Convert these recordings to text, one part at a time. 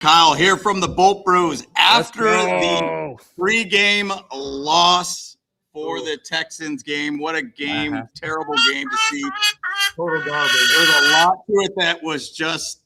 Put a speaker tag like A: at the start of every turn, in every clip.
A: Kyle here from the Bolt Bros after the pregame loss for the Texans game. What a game, terrible game to see.
B: Total garbage.
A: There's a lot to it that was just,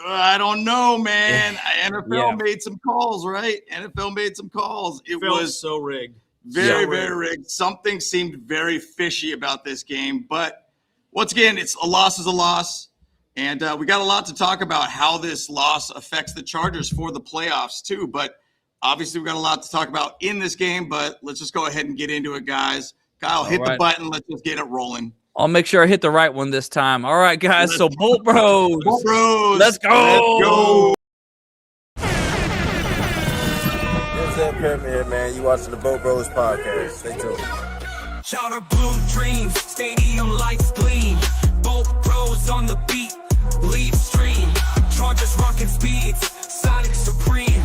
A: I don't know, man. NFL made some calls, right? NFL made some calls. It was
B: so rigged.
A: Very rigged. Something seemed very fishy about this game. But once again, a loss is a loss. And we got a lot to talk about how this loss affects the Chargers for the playoffs too. But obviously we got a lot to talk about in this game, but let's just go ahead and get into it, guys. Kyle, hit the button. Let's just get it rolling.
C: I'll make sure I hit the right one this time. All right, guys. So Bolt Bros.
A: Bolt Bros.
C: Let's go.
D: What's up, Herbert here, man? You watching the Bolt Bros podcast. Stay tuned.
E: Charter blue dreams, stadium lights gleam. Bolt Bros on the beat, lead stream. Chargers rocking speeds, Sonic supreme.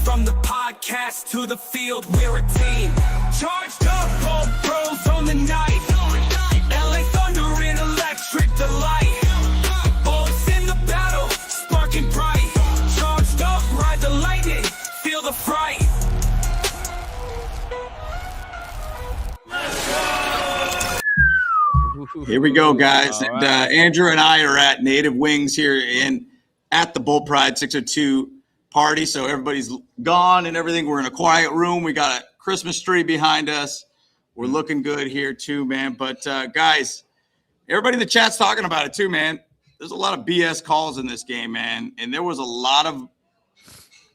E: From the podcast to the field, we're a team. Charged up, Bolt Bros on the night. LA Thunder in electric delight. Bolts in the battle, sparking bright. Charged up, ride the lightning, feel the fright.
A: Here we go, guys. And Andrew and I are at Native Wings here at the Bull Pride 602 party. So everybody's gone and everything. We're in a quiet room. We got a Christmas tree behind us. We're looking good here too, man. But guys, everybody in the chat's talking about it too, man. There's a lot of BS calls in this game, man. And there was a lot of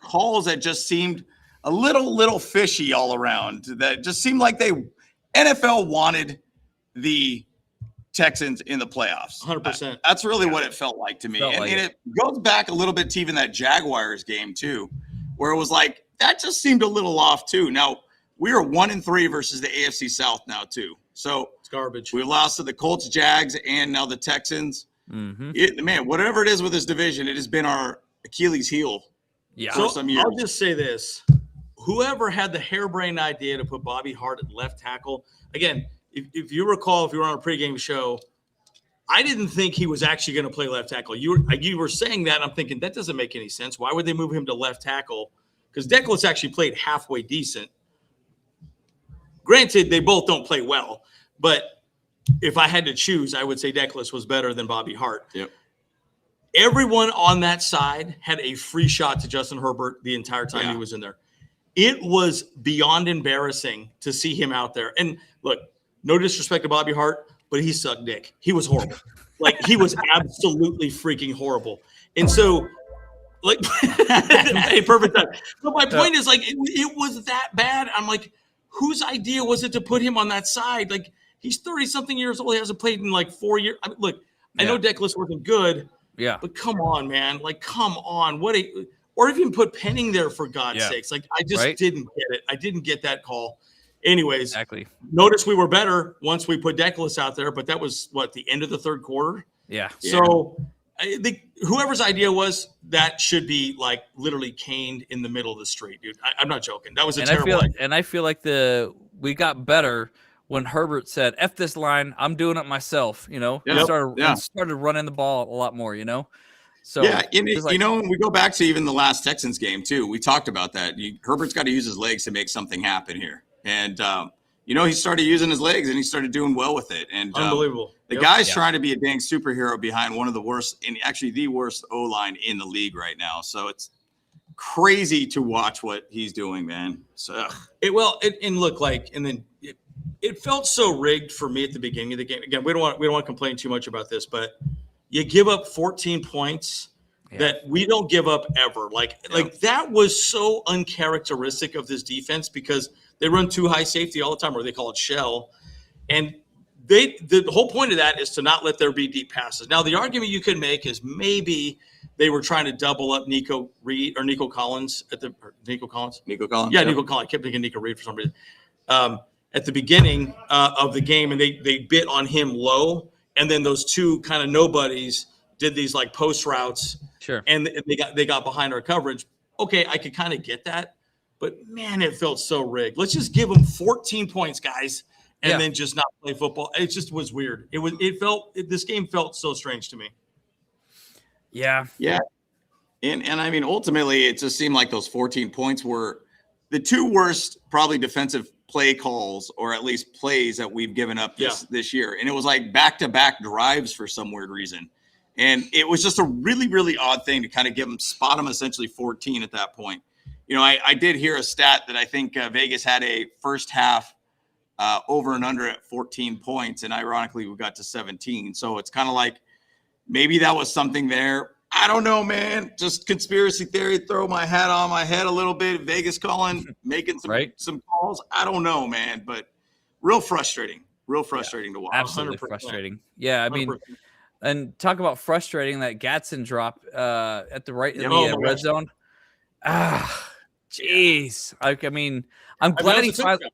A: calls that just seemed a little fishy all around. That just seemed like NFL wanted the Texans in the playoffs.
B: 100%.
A: That's really what it felt like to me. And it goes back a little bit to even that Jaguars game too, where it was like, that just seemed a little off too. Now, we are 1-3 versus the AFC South now too. So
B: it's garbage.
A: We lost to the Colts, Jags, and now the Texans. Man, whatever it is with this division, it has been our Achilles heel for some years.
B: I'll just say this. Whoever had the harebrained idea to put Bobby Hart at left tackle, again, if you recall, if you were on a pregame show, I didn't think he was actually going to play left tackle. You were saying that, and I'm thinking, that doesn't make any sense. Why would they move him to left tackle? Because Declan actually played halfway decent. Granted, they both don't play well, but if I had to choose, I would say Declan was better than Bobby Hart.
A: Yep.
B: Everyone on that side had a free shot to Justin Herbert the entire time he was in there. It was beyond embarrassing to see him out there. And look, no disrespect to Bobby Hart, but he sucked dick. He was horrible. He was absolutely freaking horrible. And so, a perfect time. But my point is, it was that bad. I'm like, whose idea was it to put him on that side? He's 30-something years old. He hasn't played in 4 years. I know Declan wasn't good. Yeah. But come on, man. Come on. Or even put Penning there, for God's sakes. I just didn't get it. I didn't get that call. Anyways,
C: exactly.
B: Notice we were better once we put Declan out there, but that was the end of the third quarter.
C: Yeah.
B: So I think whoever's idea was, that should be literally caned in the middle of the street, dude. I'm not joking. That was a terrible idea.
C: And I feel like we got better when Herbert said, "F this line, I'm doing it myself." Started running the ball a lot more. So
A: when we go back to even the last Texans game too, we talked about that. Herbert's got to use his legs to make something happen here. And, he started using his legs and he started doing well with it. And
B: unbelievable.
A: The guy's trying to be a dang superhero behind one of the worst, and actually the worst O-line in the league right now. So it's crazy to watch what he's doing, man. So
B: it felt so rigged for me at the beginning of the game. Again, we don't want to complain too much about this, but you give up 14 points that we don't give up ever. That was so uncharacteristic of this defense, because they run too high safety all the time, or they call it shell. And the whole point of that is to not let there be deep passes. Now, the argument you could make is maybe they were trying to double up Nico Collins.
A: Nico Collins.
B: Yeah, Nico Collins. I kept thinking Nico Reed for some reason. At the beginning of the game, and they bit on him low, and then those two kind of nobodies did these post routes.
C: Sure.
B: And they got behind our coverage. Okay, I could kind of get that. But, man, it felt so rigged. Let's just give them 14 points, guys, and then just not play football. It just was weird. This game felt so strange to me.
C: Yeah.
A: Yeah. And I mean, ultimately, it just seemed like those 14 points were the two worst, probably defensive play calls, or at least plays that we've given up this year. And it was like back-to-back drives for some weird reason. And it was just a really, really odd thing to kind of spot them essentially 14 at that point. You know, I did hear a stat that I think Vegas had a first half over and under at 14 points. And ironically, we got to 17. So it's kind of like maybe that was something there. I don't know, man. Just conspiracy theory, throw my hat on my head a little bit. Vegas calling, making some calls. I don't know, man. But real frustrating to watch.
C: Absolutely
B: 100%.
C: frustrating. Yeah, I mean, 100%. And talk about frustrating that Gatson drop at the right in the red zone. Jeez. I mean, I'm glad he finally.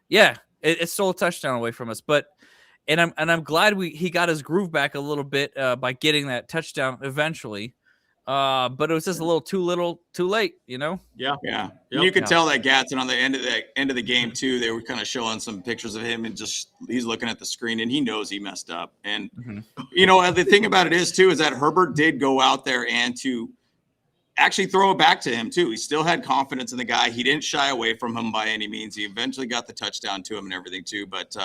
C: Yeah, it stole a touchdown away from us, but. And I'm glad he got his groove back a little bit by getting that touchdown eventually, but it was just a little too late, you know.
A: Yeah. Yep. You could tell that Gatson on the end of the game too. They were kind of showing some pictures of him, and just he's looking at the screen, and he knows he messed up. And you know, the thing about it is that Herbert did go out there and to actually throw it back to him too. He still had confidence in the guy. He didn't shy away from him by any means. He eventually got the touchdown to him and everything too, but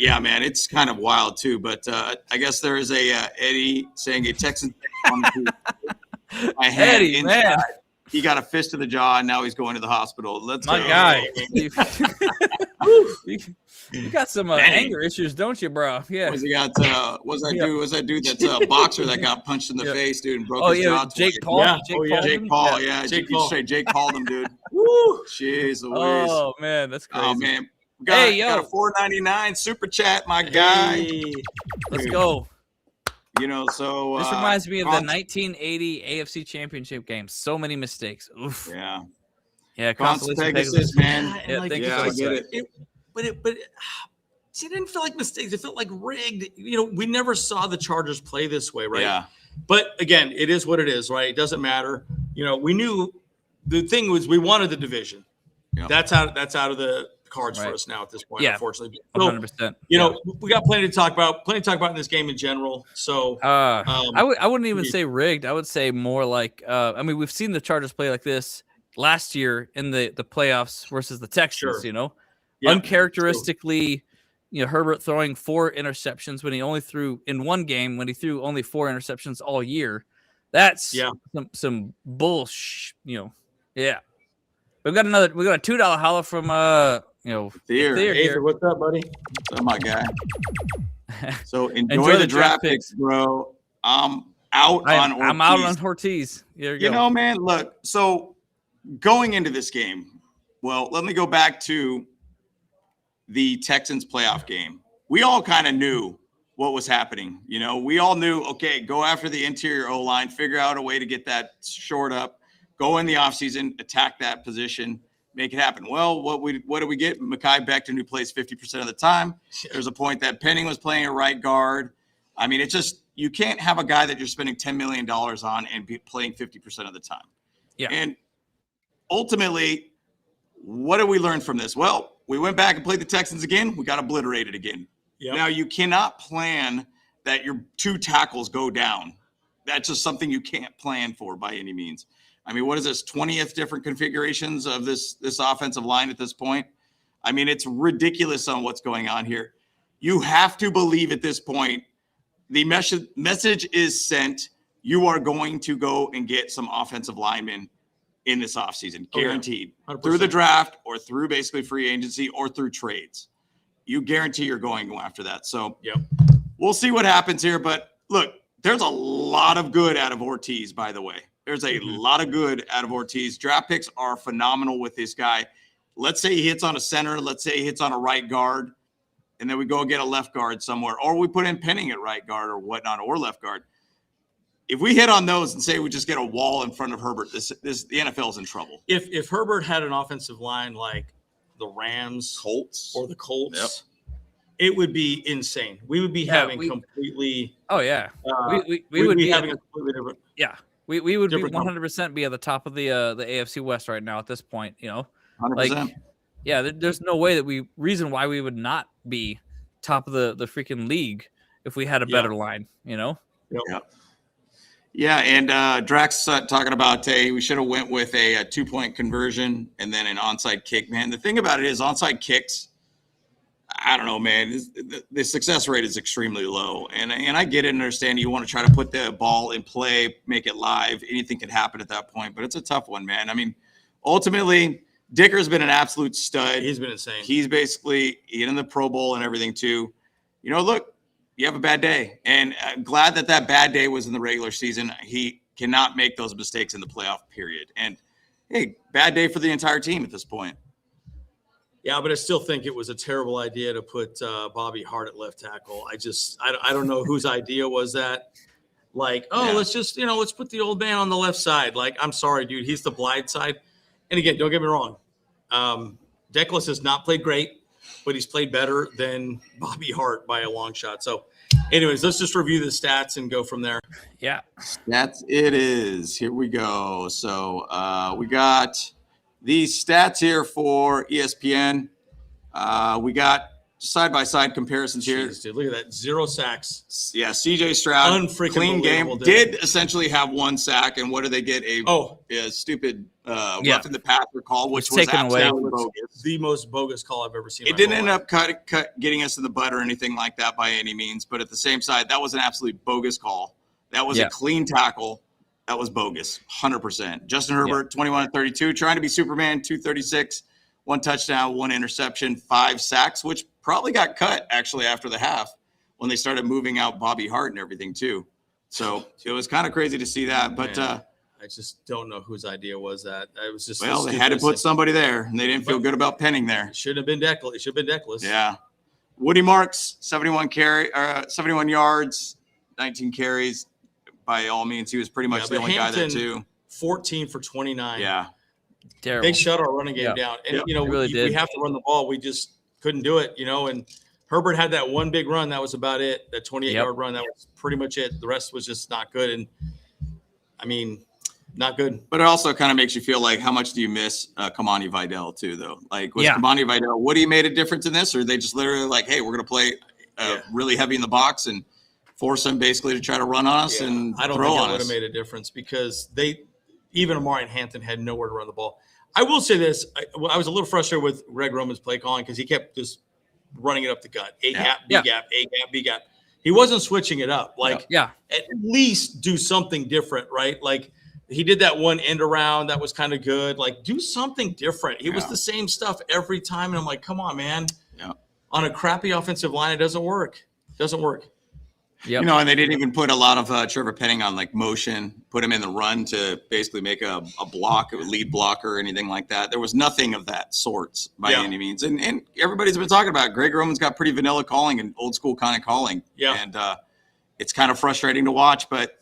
A: yeah, man, it's kind of wild too. But I guess there is a Eddie saying a Texan my hand
C: Eddie,
A: inside.
C: man.
A: He got a fist to the jaw, and now he's going to the hospital. Let's
C: my
A: go.
C: Guy. You got some anger issues, don't you, bro? Yeah.
A: Was he got? Was that dude that's a boxer that got punched in the face, dude, and broke his jaw?
C: Jake Paul.
A: Yeah. Jake Paul. Yeah. Jake called him, dude. Woo. Jeez Louise.
C: Oh man, that's crazy.
A: Oh man. Got a $4.99 super chat, my guy.
C: Hey, let's go.
A: You know, so
C: this reminds me of the 1980 AFC Championship game. So many mistakes. Oof.
A: Yeah. Pegasus, man.
C: I get
B: it. But it didn't feel like mistakes. It felt like rigged. You know, we never saw the Chargers play this way, right?
A: Yeah.
B: But again, it is what it is, right? It doesn't matter. You know, we knew the thing was we wanted the division. Yeah. That's out of the cards for us now at this point, unfortunately. So,
C: 100%.
B: You know, we got plenty to talk about in this game in general. So
C: I wouldn't even say rigged. I would say more like I mean, we've seen the Chargers play like this last year in the playoffs versus the Texans, you know. Uncharacteristically, you know, Herbert throwing 4 interceptions when he only threw in one game when he threw only 4 interceptions all year. That's some bullshit, you know. Yeah. We got a $2 holla from
A: Theo
B: here. What's up, buddy?
A: What's up, my guy? So enjoy the draft picks, bro. I'm out on
C: Ortiz.
A: You know, man, look, so going into this game, well, let me go back to the Texans playoff game. We all kind of knew what was happening. You know, we all knew, okay, go after the interior O-line, figure out a way to get that short up. Go in the offseason, attack that position, make it happen. Well, what do we get? Mekhi Becton, who plays 50% of the time. There's a point that Penning was playing a right guard. I mean, it's just you can't have a guy that you're spending $10 million on and be playing 50% of the time.
C: Yeah.
A: And ultimately, what did we learn from this? Well, we went back and played the Texans again. We got obliterated again. Yep. Now, you cannot plan that your 2 tackles go down. That's just something you can't plan for by any means. I mean, what is this, 20th different configurations of this offensive line at this point? I mean, it's ridiculous on what's going on here. You have to believe at this point, the message is sent. You are going to go and get some offensive linemen in this offseason, guaranteed. Through the draft or through basically free agency or through trades. You guarantee you're going after that. So we'll see what happens here. But look, there's a lot of good out of Ortiz, by the way. There's a lot of good out of Ortiz. Draft picks are phenomenal with this guy. Let's say he hits on a center. Let's say he hits on a right guard. And then we go get a left guard somewhere. Or we put in Penning at right guard or whatnot, or left guard. If we hit on those and say we just get a wall in front of Herbert, the NFL's in trouble.
B: If Herbert had an offensive line like the Rams,
A: Colts,
B: or the Colts, it would be insane. We would be having completely.
C: Oh yeah, we would be having a completely different. Yeah. We would be 100% be at the top of the AFC West right now at this point, you know.
A: 100%.
C: Like, yeah, there's no way that reason why we would not be top of the freaking league if we had a better line, you know.
A: Yeah, and Drax talking about we should have went with a 2-point conversion and then an onside kick. Man, the thing about it is onside kicks, I don't know, man. The success rate is extremely low, and I get it and understand you want to try to put the ball in play, make it live. Anything can happen at that point, but it's a tough one, man. I mean, ultimately, Dicker's been an absolute stud.
B: He's been insane.
A: He's basically in the Pro Bowl and everything too. Look, you have a bad day, and I'm glad that bad day was in the regular season. He cannot make those mistakes in the playoff period, and hey, bad day for the entire team at this point.
B: Yeah, but I still think it was a terrible idea to put Bobby Hart at left tackle. I don't know whose idea was that. Like, let's just, let's put the old man on the left side. Like, I'm sorry, dude. He's the blind side. And again, don't get me wrong. Declas has not played great, but he's played better than Bobby Hart by a long shot. So anyways, let's just review the stats and go from there.
C: Yeah.
A: Stats it is. Here we go. So we got these stats here for ESPN. We got side-by-side comparisons here.
B: Jeez, dude, look at that. 0 sacks.
A: Yeah, CJ Stroud, clean game. Did essentially have 1 sack, and what did they get? A stupid roughing the passer call, which was absolutely bogus.
B: The most bogus call I've ever seen.
A: It didn't end up getting us in the butt or anything like that by any means, but at the same side, that was an absolutely bogus call. That was a clean tackle. That was bogus, 100%. Justin Herbert, 21-32, trying to be Superman, 236, 1 touchdown, 1 interception, 5 sacks, which probably got cut actually after the half when they started moving out Bobby Hart and everything too. So it was kind of crazy to see that. But
B: I just don't know whose idea was that. It was just
A: they had to put somebody there, and they didn't feel good about penning there.
B: It should have been Declas. It should have been Declas.
A: Yeah. Woody Marks, 71 yards, 19 carries. By all means, he was pretty much the only guy there too.
B: 14 for 29.
A: Yeah.
C: Terrible.
B: They shut our running game down. And, we have to run the ball. We just couldn't do it, and Herbert had that one big run. That was about it. That 28-yard run. That was pretty much it. The rest was just not good. And, I mean, not good.
A: But it also kind of makes you feel like, how much do you miss Kamani Vidal too, though? Like, was Kamani Vidal, Woody made a difference in this? Or are they just literally like, hey, we're going to play really heavy in the box and force him basically to try to run on us and
B: I don't
A: throw
B: think
A: on
B: it would
A: us?
B: have made a difference because even Amari and Hampton had nowhere to run the ball. I will say this. I was a little frustrated with Greg Roman's play calling because he kept just running it up the gut. A gap, B gap, A gap, B gap. He wasn't switching it up. Like, at least do something different, right? Like, he did that one end around. That was kind of good. Like, do something different. It was the same stuff every time. And I'm like, come on, man.
A: Yeah.
B: On a crappy offensive line, it doesn't work. It doesn't work.
A: Yep. And they didn't even put a lot of Trevor Penning on like motion, put him in the run to basically make a block, a lead blocker or anything like that. There was nothing of that sorts by any means. And everybody's been talking about it. Greg Roman's got pretty vanilla calling and old school kind of calling. Yeah. And it's kind of frustrating to watch, but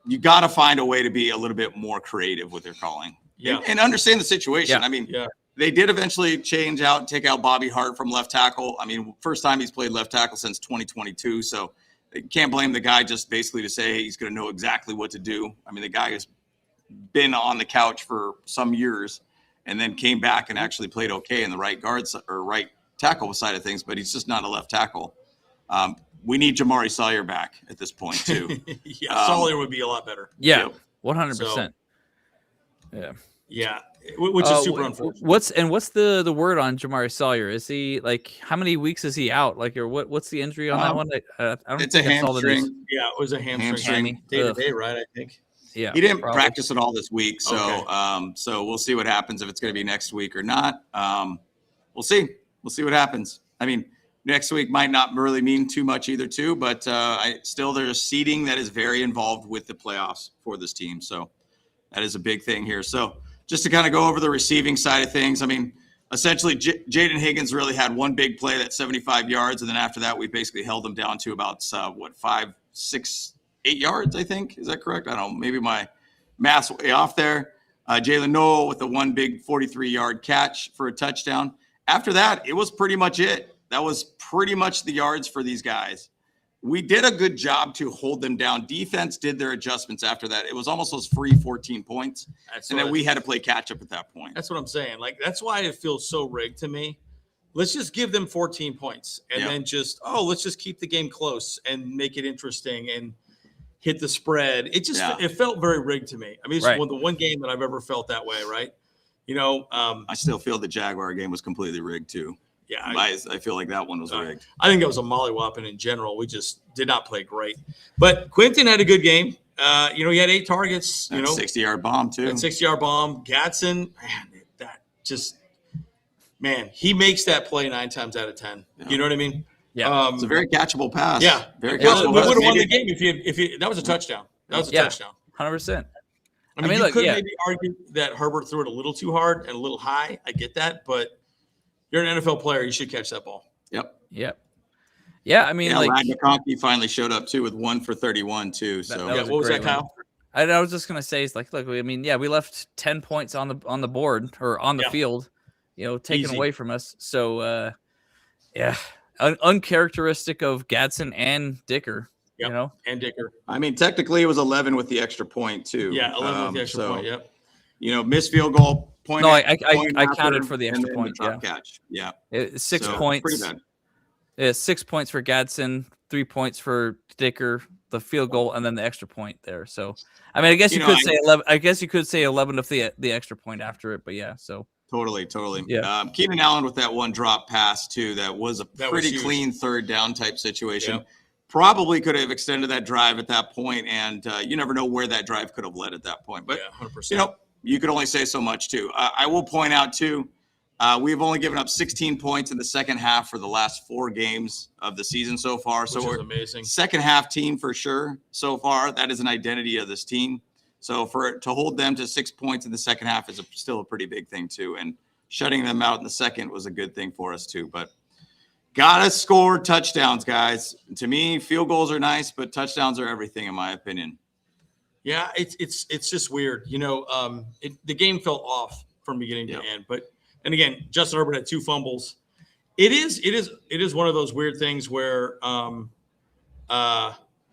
A: you got to find a way to be a little bit more creative with your calling and understand the situation. I mean, they did eventually change out and take out Bobby Hart from left tackle. I mean, first time he's played left tackle since 2022. So you can't blame the guy just basically to say he's going to know exactly what to do. I mean, the guy has been on the couch for some years and then came back and actually played okay in the right guards or right tackle side of things, but he's just not a left tackle. We need Jamari Sawyer back at this point too.
B: Sawyer would be a lot better.
C: 100%.
B: Yeah. Which is super unfortunate.
C: What's the word on Jamari Sawyer? Is he like, how many weeks is he out? Like, or what's the injury on that one? I don't
A: it's a hamstring.
B: Yeah, it was a hamstring. Day to day, right? I think.
A: Yeah, he didn't practice at all this week, so so we'll see what happens if it's going to be next week or not. We'll see. We'll see what happens. I mean, next week might not really mean too much either, too. But there's seeding that is very involved with the playoffs for this team, so that is a big thing here. So just to kind of go over the receiving side of things, I mean, essentially Jaden Higgins really had one big play that's 75 yards, and then after that we basically held him down to about 5, 6, 8 yards, I think. Is that correct? I don't know. Maybe my math's way off there. Jalen Noel with the one big 43-yard catch for a touchdown. After that, it was pretty much it. That was pretty much the yards for these guys. We did a good job to hold them down. Defense did their adjustments after that. It was almost those free 14 points. And then we had to play catch up at that point.
B: That's what I'm saying. Like, that's why it feels so rigged to me. Let's just give them 14 points and then let's just keep the game close and make it interesting. And hit the spread. It just it felt very rigged to me. I mean, it's the one game that I've ever felt that way, right? You know,
A: I still feel the Jaguar game was completely rigged too.
B: Yeah,
A: I feel like that one was rigged.
B: I think it was a mollywhopping in general. We just did not play great. But Quentin had a good game. You know, he had 8 targets. You know,
A: 60-yard bomb too.
B: 60-yard bomb. Gadsden, man, he makes that play 9 times out of 10. Yeah. You know what I mean?
C: Yeah,
A: it's a very catchable pass.
B: Yeah,
A: very
B: catchable. We would have won the game if that was a touchdown. That was a touchdown.
C: 100%.
B: I mean, you could maybe argue that Herbert threw it a little too hard and a little high. I get that, but you're an NFL player. You should catch that ball.
A: Yep.
C: Yeah, I mean,
A: McConkey finally showed up too with 1 for 31 too. So
B: what was that, Kyle?
C: I was just gonna say, it's like, look, I mean, we left 10 points on the board or on the field, you know, taken away from us. So, uncharacteristic of Gadsden and Dicker.
B: Yep.
C: You know,
B: and Dicker.
A: I mean, technically it was 11 with the extra point too.
B: Yeah, 11 with the extra point. Yep.
A: You know, missed field goal point.
C: No, I counted for the extra point.
A: Catch. Yeah.
C: 6 points. Pretty bad. 6 points for Gadsden, 3 points for Dicker, the field goal, and then the extra point there. So, I mean, I guess you could say 11. I guess you could say 11 if the extra point after it. But yeah, so.
A: Totally.
C: Yeah.
A: Keenan Allen with that one drop pass too. That was a pretty clean third down type situation.
B: Yep.
A: Probably could have extended that drive at that point, and you never know where that drive could have led at that point. But
B: 100%.
A: You know, you could only say so much too. I will point out too, we've only given up 16 points in the second half for the last 4 games of the season so far. So we're
B: amazing.
A: Second half team for sure so far. That is an identity of this team. So to hold them to 6 points in the second half is still a pretty big thing too. And shutting them out in the second was a good thing for us too. But gotta score touchdowns, guys. To me, field goals are nice, but touchdowns are everything, in my opinion.
B: Yeah, it's just weird. You know, the game felt off from beginning to end. And again, Justin Herbert had 2 fumbles. It is one of those weird things where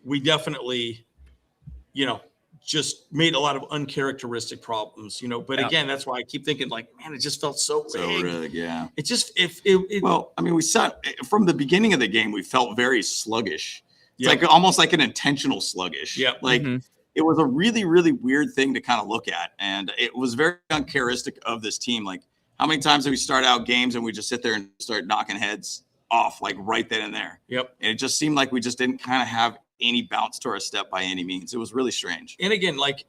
B: we definitely, you know, just made a lot of uncharacteristic problems, you know. But again, that's why I keep thinking, like, man, it just felt so rigged.
A: Yeah.
B: It just
A: well, I mean, we saw from the beginning of the game, we felt very sluggish. It's like almost like an intentional sluggish.
B: Yeah.
A: Like it was a really, really weird thing to kind of look at, and it was very uncharacteristic of this team. Like, how many times do we start out games and we just sit there and start knocking heads off, like right then and there?
B: Yep.
A: And it just seemed like we just didn't kind of have any bounce to our step by any means. It was really strange.
B: And again, like,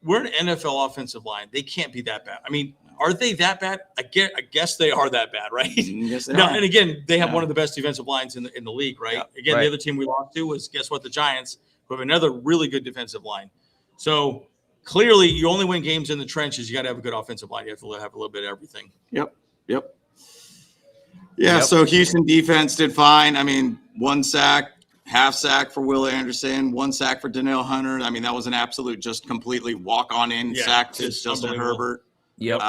B: we're an NFL offensive line. They can't be that bad. I mean, are they that bad? I guess they are that bad, right?
A: Yes, they
B: no,
A: are.
B: and again, they have one of the best defensive lines in the league, right?
A: Yeah.
B: Again, the other team we lost to was, guess what, the Giants, who have another really good defensive line. So clearly, you only win games in the trenches. You got to have a good offensive line. You have to have a little bit of everything.
A: Yep. Yeah, so Houston defense did fine. I mean, 1 sack, half sack for Will Anderson, 1 sack for Danielle Hunter. I mean, that was an absolute just completely walk-on in sack to Justin Herbert.
C: Yep.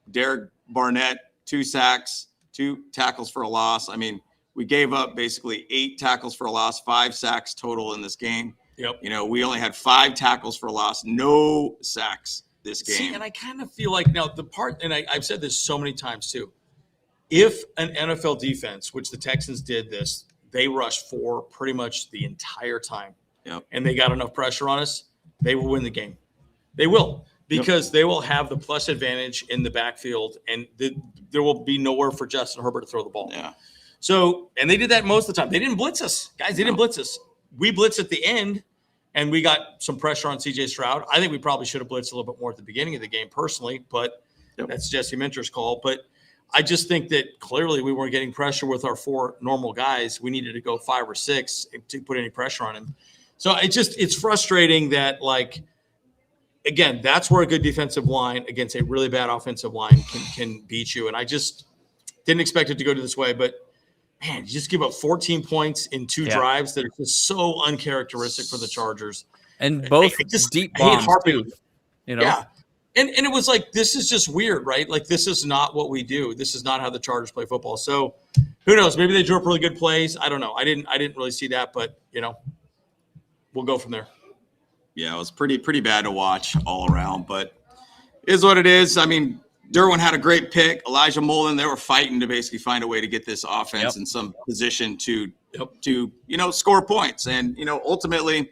A: Derek Barnett, 2 sacks, 2 tackles for a loss. I mean, we gave up basically 8 tackles for a loss, 5 sacks total in this game.
B: Yep.
A: You know, we only had 5 tackles for a loss, no sacks this game.
B: See, and I kind of feel like now the part, and I've said this so many times too, if an NFL defense, which the Texans did this, they rushed 4 pretty much the entire time, and they got enough pressure on us, they will win the game. They will, because they will have the plus advantage in the backfield, and there will be nowhere for Justin Herbert to throw the ball.
A: Yeah.
B: So, and they did that most of the time. They didn't blitz us, guys. They didn't blitz us. We blitzed at the end, and we got some pressure on C.J. Stroud. I think we probably should have blitzed a little bit more at the beginning of the game, personally, but that's Jesse Minter's call. But I just think that clearly we weren't getting pressure with our 4 normal guys. We needed to go 5 or 6 to put any pressure on him. So it's frustrating that, like, again, that's where a good defensive line against a really bad offensive line can beat you. And I just didn't expect it to go to this way, but man, you just give up 14 points in 2 drives that are just so uncharacteristic for the Chargers.
C: And both deep bombs too, you know?
B: Yeah. And it was like, this is just weird, right? Like, this is not what we do. This is not how the Chargers play football. So who knows? Maybe they drew up really good plays. I don't know. I didn't really see that, but you know, we'll go from there.
A: Yeah, it was pretty bad to watch all around, but it is what it is. I mean, Derwin had a great pick. Elijah Mullen, they were fighting to basically find a way to get this offense in some position to you know, score points. And, you know, ultimately,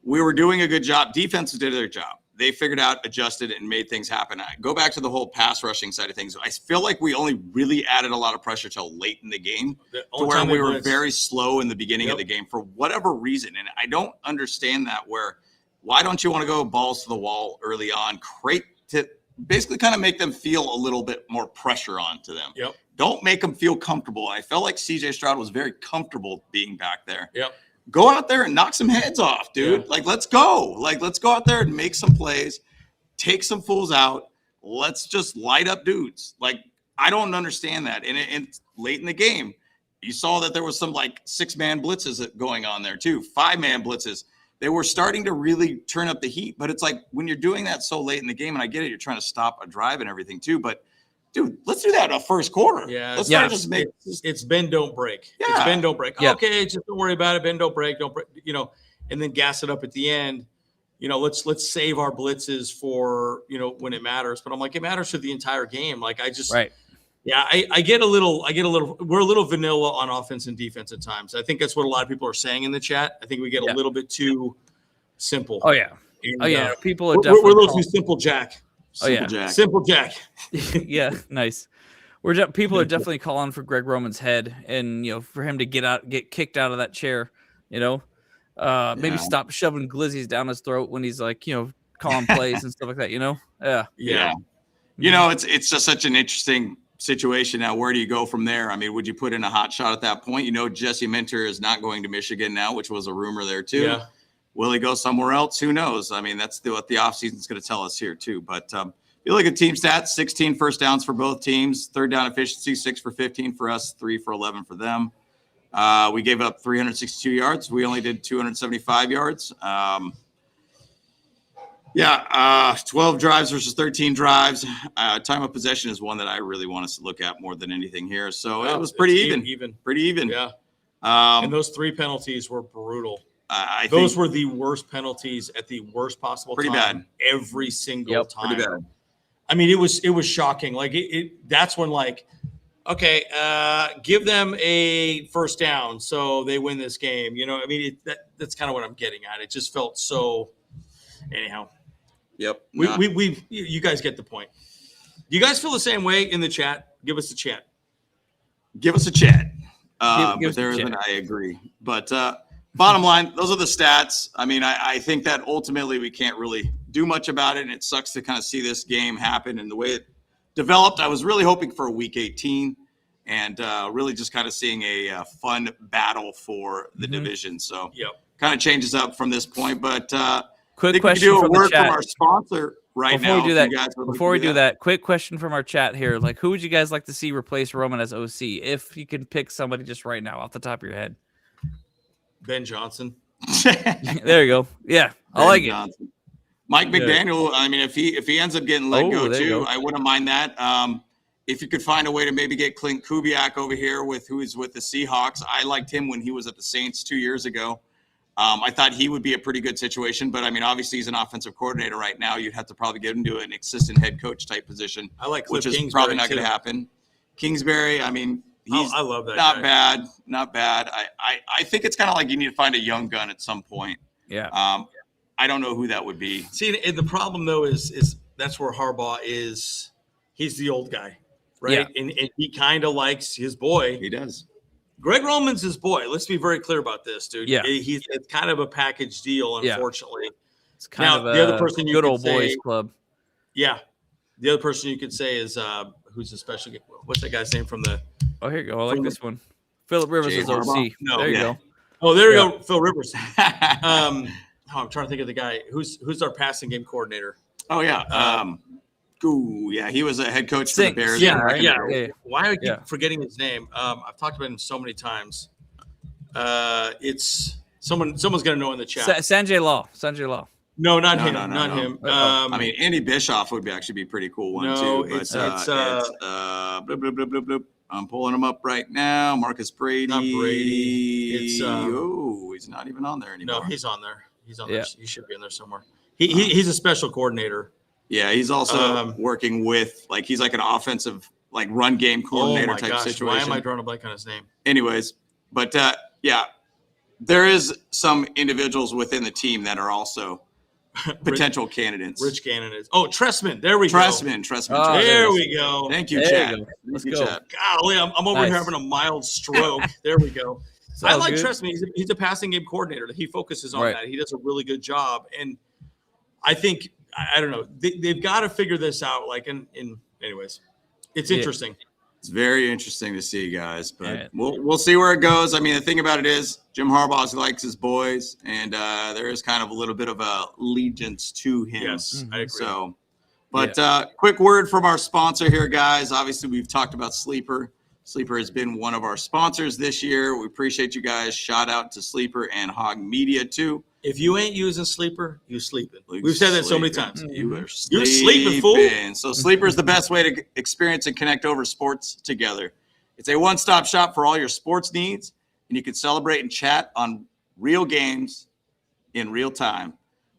A: we were doing a good job. Defenses did their job. They figured out, adjusted, and made things happen. I go back to the whole pass rushing side of things. I feel like we only really added a lot of pressure till late in the game, to where we were very slow in the beginning of the game for whatever reason. And I don't understand that. Why don't you want to go balls to the wall early on, to basically kind of make them feel a little bit more pressure onto them.
B: Yep.
A: Don't make them feel comfortable. I felt like CJ Stroud was very comfortable being back there.
B: Yep.
A: Go out there and knock some heads off, dude.
B: Yeah.
A: Like, let's go. Let's go out there and make some plays, take some fools out. Let's just light up dudes. I don't understand that. And it's late in the game, you saw that there was some 6-man blitzes going on there too, 5-man blitzes. They were starting to really turn up the heat, but it's when you're doing that so late in the game, and I get it, you're trying to stop a drive and everything too, but dude, let's do that in the first quarter.
B: Yeah,
A: it's
B: bend, don't break.
A: Yeah.
B: It's bend, don't break.
C: Yeah.
B: Okay, just don't worry about it. Bend, don't break. And then gas it up at the end. Let's save our blitzes for when it matters. But I'm it matters for the entire game.
C: Right.
B: Yeah, I get a little. We're a little vanilla on offense and defense at times. I think that's what a lot of people are saying in the chat. I think we get a little bit too simple.
C: Oh yeah.
B: And,
C: People are
B: we're
C: definitely
B: a little too simple, Jack.
A: Jack.
B: Simple Jack.
C: Yeah, nice. People are definitely calling for Greg Roman's head, and for him to get kicked out of that chair. Maybe stop shoving glizzies down his throat when he's calling plays and stuff like that.
A: Yeah. It's just such an interesting situation now. Where do you go from there? I mean, would you put in a hot shot at that point? Jesse Minter is not going to Michigan now, which was a rumor there too.
B: Yeah.
A: Will he go somewhere else? Who knows? I mean, that's what the offseason is going to tell us here too. But you look at team stats, 16 first downs for both teams, third down efficiency, 6 for 15 for us, 3 for 11 for them. We gave up 362 yards. We only did 275 yards. 12 drives versus 13 drives. Time of possession is one that I really want us to look at more than anything here. So it was pretty even. Pretty even.
B: Yeah. And those 3 penalties were brutal. Those were the worst penalties at the worst possible time.
A: Bad.
B: Every single time.
A: Pretty bad.
B: I mean, it was shocking. That's when okay, give them a first down so they win this game. That's kind of what I'm getting at. It just felt so. Anyhow.
A: Yep.
B: You guys get the point. Do you guys feel the same way in the chat? Give us a chat.
A: Give us a chat.
C: Give
A: but there
C: us a
A: isn't.
C: chat.
A: I agree. But bottom line, those are the stats. I mean, I think that ultimately we can't really do much about it, and it sucks to kind of see this game happen and the way it developed. I was really hoping for a Week 18 and really just kind of seeing a fun battle for the division. So kind of changes up from this point. But
C: quick question
A: do a
C: from
A: word
C: the chat.
A: from our sponsor
C: Before we do that, quick question from our chat here. Who would you guys like to see replace Roman as OC? If you can pick somebody just right now off the top of your head.
B: Ben Johnson.
C: There you go. Yeah, I like
A: Johnson. Mike McDaniel. I mean, if he ends up getting let go too, I wouldn't mind that. If you could find a way to maybe get Clint Kubiak over here who is with the Seahawks. I liked him when he was at the Saints 2 years ago. I thought he would be a pretty good situation, but I mean, obviously he's an offensive coordinator right now. You'd have to probably get him to an assistant head coach type position.
B: I like
A: which
B: Cliff
A: is
B: Kingsbury
A: probably not going to happen. Kingsbury, I mean, I love that. Not guy. Not bad. I think it's kind of like you need to find a young gun at some point.
C: Yeah.
A: I don't know who that would be.
B: See, and the problem though is that's where Harbaugh is. He's the old guy, right?
C: Yeah.
B: And he kind of likes his boy.
A: He does.
B: Greg Roman's his boy. Let's be very clear about this, dude.
C: Yeah.
B: It's kind of a package deal, unfortunately.
C: It's kind of
B: the other person you
C: good
B: could
C: old
B: say,
C: boys club.
B: Yeah. The other person you could say is who's a special – what's that guy's name from the –
C: Oh, here you go. I like this one. Phillip Rivers is OC.
B: No,
C: there you go.
B: Oh, there you go. Phil Rivers. I'm trying to think of the guy. Who's our passing game coordinator?
A: Oh, yeah. He was a head coach for the Bears.
B: Yeah. Why are you forgetting his name? I've talked about him so many times. It's someone's going to know in the chat.
C: Sanjay Law.
B: No, not him. Not him.
A: I mean, Andy Bischoff would actually be a pretty cool one too. But it's I'm pulling him up right now. Marcus Brady.
B: Not Brady. It's
A: he's not even on there anymore.
B: No, he's on there. There. He should be in there somewhere. He's a special coordinator.
A: Yeah, he's also working with he's like an offensive run game coordinator type situation.
B: Why am I drawing a blank on his name?
A: Anyways, but there is some individuals within the team that are also potential candidates.
B: Rich candidates. Oh, Tressman. There we go.
A: Tressman.
B: There we go.
A: Thank you,
C: There
A: Chad.
C: you go. Let's
A: Thank you,
C: go.
A: Chad.
B: Golly, I'm over here having a mild stroke. There we go. I like Tressman. He's a passing game coordinator. He focuses on that. He does a really good job. And I think, I don't know, they've got to figure this out. Like, anyways, it's interesting.
A: It's very interesting to see, guys, but we'll see where it goes. I mean, the thing about it is Jim Harbaugh likes his boys, and there is kind of a little bit of a allegiance to him.
B: Yes, I agree.
A: So, but quick word from our sponsor here, guys. Obviously, we've talked about Sleeper. Sleeper has been one of our sponsors this year. We appreciate you guys. Shout out to Sleeper and Hog Media too.
B: If you ain't using Sleeper, you sleeping. We've said that so many times.
A: You're
B: sleeping, fool.
A: So Sleeper is the best way to experience and connect over sports together. It's a one-stop shop for all your sports needs, and you can celebrate and chat on real games in real time.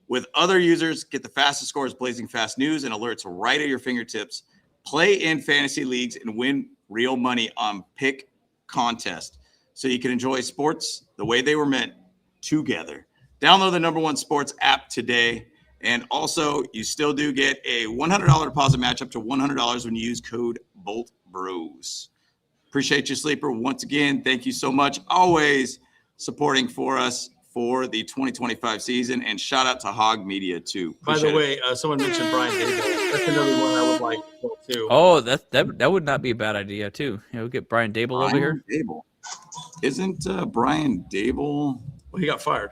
A: With other users, get the fastest scores, blazing fast news, and alerts right at your fingertips. Play in fantasy leagues and win real money on pick contest, so you can enjoy sports the way they were meant together. Download the #1 sports app today. And also, you still do get a $100 deposit match up to $100 when you use code BOLTBROS. Appreciate you, Sleeper. Once again, thank you so much. Always supporting for us for the 2025 season. And shout out to Hog Media, too.
B: By the way, someone mentioned Brian Dable. That's another one I would like too.
C: Oh, that would not be a bad idea, too. We'll get Brian Dable over here.
A: Dable. Isn't Brian Dable?
B: Well, he got fired.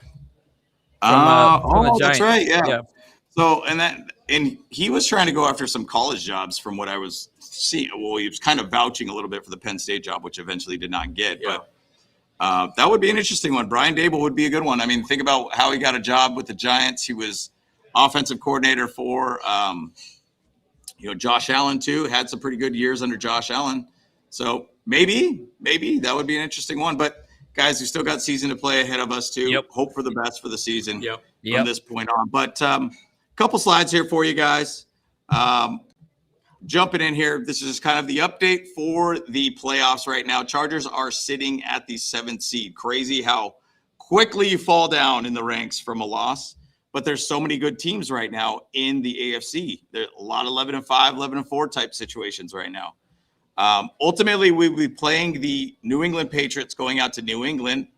C: From the
A: that's
C: Giants.
A: right. Yeah. So, and he was trying to go after some college jobs from what I was seeing. Well, he was kind of vouching a little bit for the Penn State job, which eventually did not get.
B: Yeah.
A: But that would be an interesting one. Brian Dable would be a good one. I mean, think about how he got a job with the Giants. He was offensive coordinator for, Josh Allen too. Had some pretty good years under Josh Allen. So maybe that would be an interesting one. But guys, we still got season to play ahead of us too.
C: Yep.
A: Hope for the best for the season
C: from
A: this point on. But couple slides here for you guys. Jumping in here, this is kind of the update for the playoffs right now. Chargers are sitting at the 7th seed. Crazy how quickly you fall down in the ranks from a loss. But there's so many good teams right now in the AFC. There's a lot of 11-5, 11-4 type situations right now. Ultimately, we'll be playing the New England Patriots going out to New England.